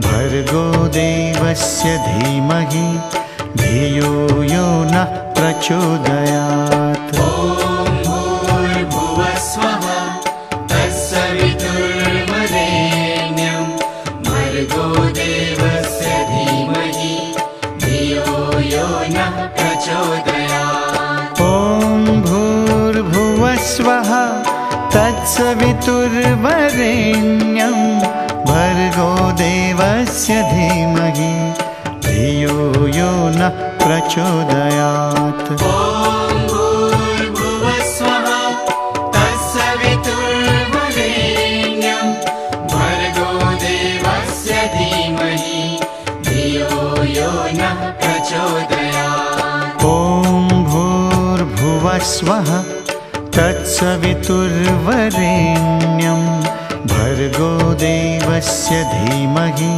भर्गो देवस्य धीमहि धियो यो नः प्रचोदयात्। ॐ भूर्भुवस्वः तत्सवितुर्वरेण्यं भर्गो देवस्य धीमहि धियो यो नः प्रचोदयात्। ॐ भूर्भुवस्वः तत्सवितुर्वरेण्यं भर्गो देवस्य धीमहि धियो यो नः प्रचोदयात्। ॐ भूर्भुवस्वः तत्सवितुर्वरेण्यं भर्गो देवस्य धीमहि धियो यो नः प्रचोदयात्। ॐ भूर्भुवस्वः तत्सवितुर्वरेण्यं भर्गो देवस्य धीमहि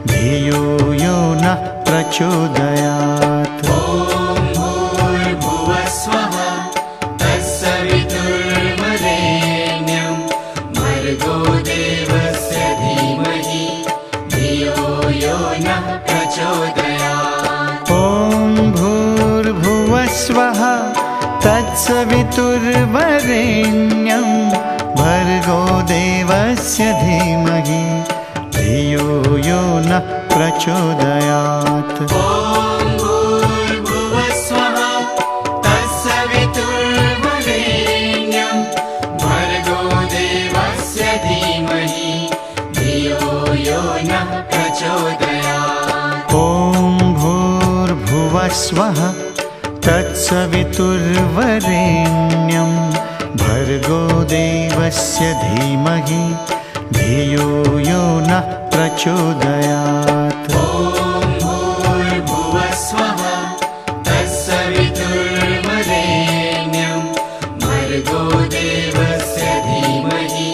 धियो यो नः प्रचोदयात्। ॐ भूर्भुवस्वः तत्सवितुर्वरेण्यं भर्गो देवस्य धीमहि धियो यो नः प्रचोदयात्। ॐ भूर्भुवस्वः तत्सवितुर्वरेण्यं भर्गो देवस्य धीमहि धियो यो नः प्रचोदयात्। ॐ भूर्भुवस्वः तत्सवितुर्वरेण्यं भर्गो देवस्य धीमहि धियो यो नः प्रचोदयात्। ॐ भूर्भुवस्वः तत्सवितुर्वरेण्यं भर्गो देवस्य धीमहि धियो यो नः प्रचोदयात्। ॐ भूर्भुवस्वः तत्सवितुर्वरेण्यं भर्गो देवस्य धीमहि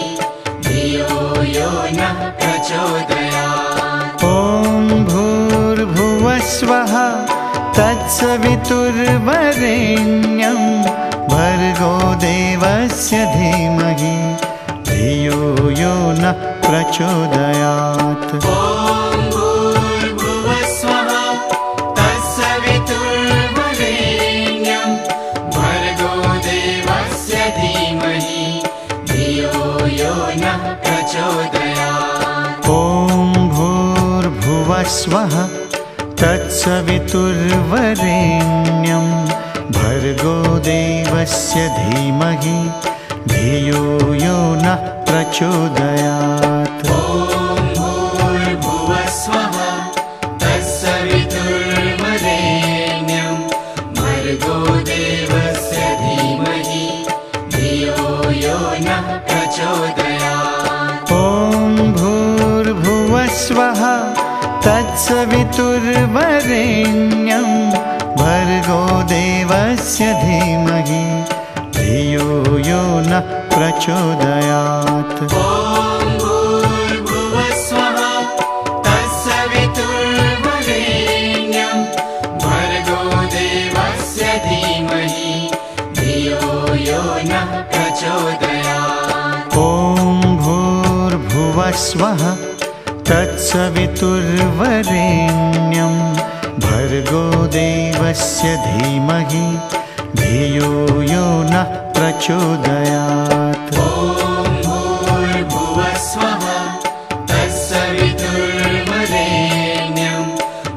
धियो यो नः प्रचोदयात्। ॐ भूर्भुवस्वः तत्सवितुर्वरेण्यं भर्गो देवस्य धीमहि धियो यो नः प्रचोदयात्। ॐ भूर्भुवस्वः तत्सवितुर्वरेण्यं भर्गो देवस्य धीमहि धियो यो नः प्रचोदयात्। ॐ भूर्भुवस्वः तत्सवितुर्वरेण्यं भर्गो देवस्य धीमहि धियो यो नः प्रचोदयात्। ॐ भूर्भुवस्वः देवस्य धीमहि धियो यो नः प्रचोदयात्। ॐ भूर्भुवस्वः तत्सवितुर्वरेण्यं भर्गो देवस्य धीमहि धियो यो नः प्रचोदयात्। ॐ भूर्भुवस्वः तत्सवितुर्वरेण्यं भर्गो देवस्य धीमहि धियो यो नः प्रचोदयात्। ॐ भूर्भुवस्वः तत्सवितुर्वरेण्यं भर्गो देवस्य धीमहि धियो यो नः प्रचोदयात्। ॐ भूर्भुवस्वः तत्सवितुर्वरेण्यं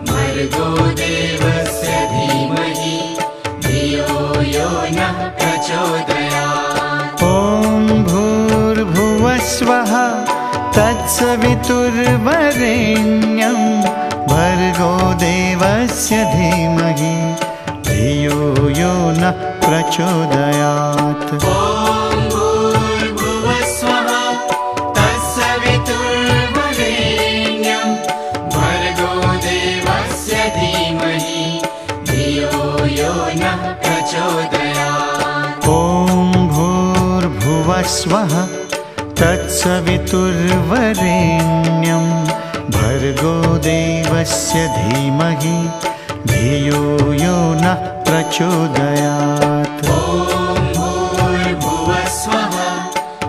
भर्गो देवस्य धीमहि धियो यो नः प्रचोदयात्। ॐ भूर्भुवस्वः तत्सवितुर्वरेण्यं भर्गो देवस्य धीमहि धियो यो नः प्रचोदयात्। ॐ भूर्भुवस्वः तत्सवितुर्वरेण्यं भर्गो देवस्य धीमहि धियो यो नः प्रचोदयात्। ॐ भूर्भुवस्वः तत्सवितुर्वरेण्यं भर्गो देवस्य धीमहि धियो यो नः प्रचोदयात्। ॐ भूर्भुवस्वः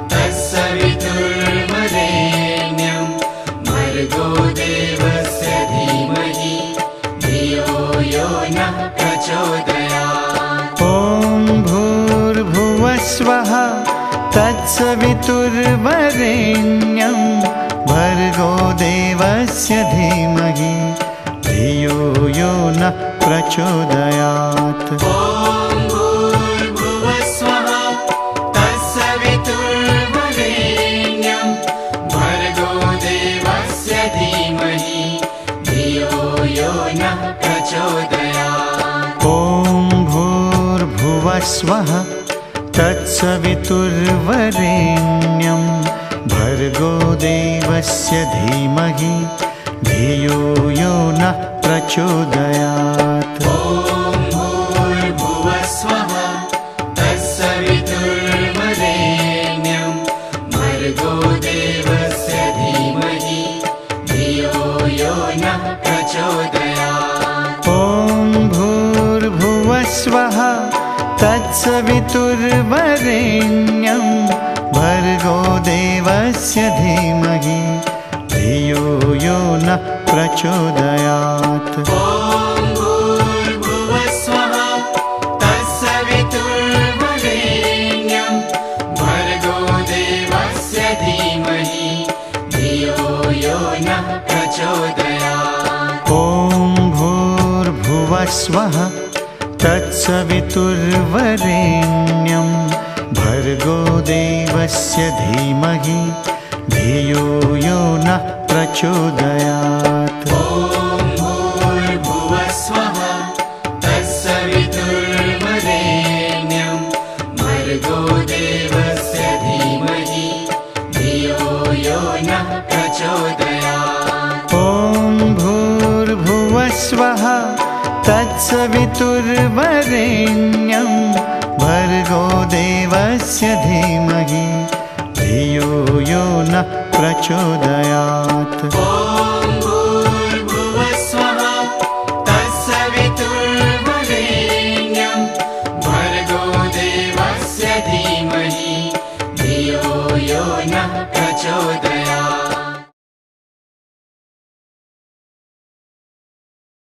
तत्सवितुर्वरेण्यं भर्गो देवस्य धीमहि धियो यो नः प्रचोदयात्। ॐ भूर्भुवस्वः तत्सवितुर्वरेण्यं भर्गो देवस्य धीमहि धियो यो नः प्रचोदयात्। ॐ भूर्भुवस्वः तत्सवितुर्वरेण्यं भर्गो देवस्य धीमहि धियो यो नः प्रचोदयात्। ॐ भूर्भुवस्वः तत्सवितुर्वरेण्यं भर्गो देवस्य धीमहि धियो यो नः प्रचोदयात्। ॐ भूर्भुवस्वः तत्सवितुर्वरेण्यं भर्गो देवस्य धीमहि धियो यो नः प्रचोदयात्। ॐ भूर्भुवस्वः तत्सवितुर्वरेण्यं भर्गो देवस्य धीमहि धियो यो नः प्रचोदयात्। ॐ भूर्भुवस्वः तत्सवितुर्वरेण्यं भर्गो देवस्य धीमहि धियो यो नः प्रचोदयात्। ॐ भूर्भुवस्वः तत्सवितुर्वरेण्यं भर्गो देवस्य धीमहि धियो यो नः प्रचोदयात्। ॐ भूर्भुवस्वः तत्सवितुर्वरेण्यं भर्गो देवस्य धीमहि धियो यो नः प्रचोदयात्। ॐ भूर्भुवस्वः तत्सवितुर्वरेण्यं भर्गो देवस्य धीमहि धियो यो नः प्रचोदयात्। ॐ भूर्भुवस्वः तत्सवितुर्वरेण्यं भर्गो देवस्य धीमहि धियो यो नः प्रचोदयात्।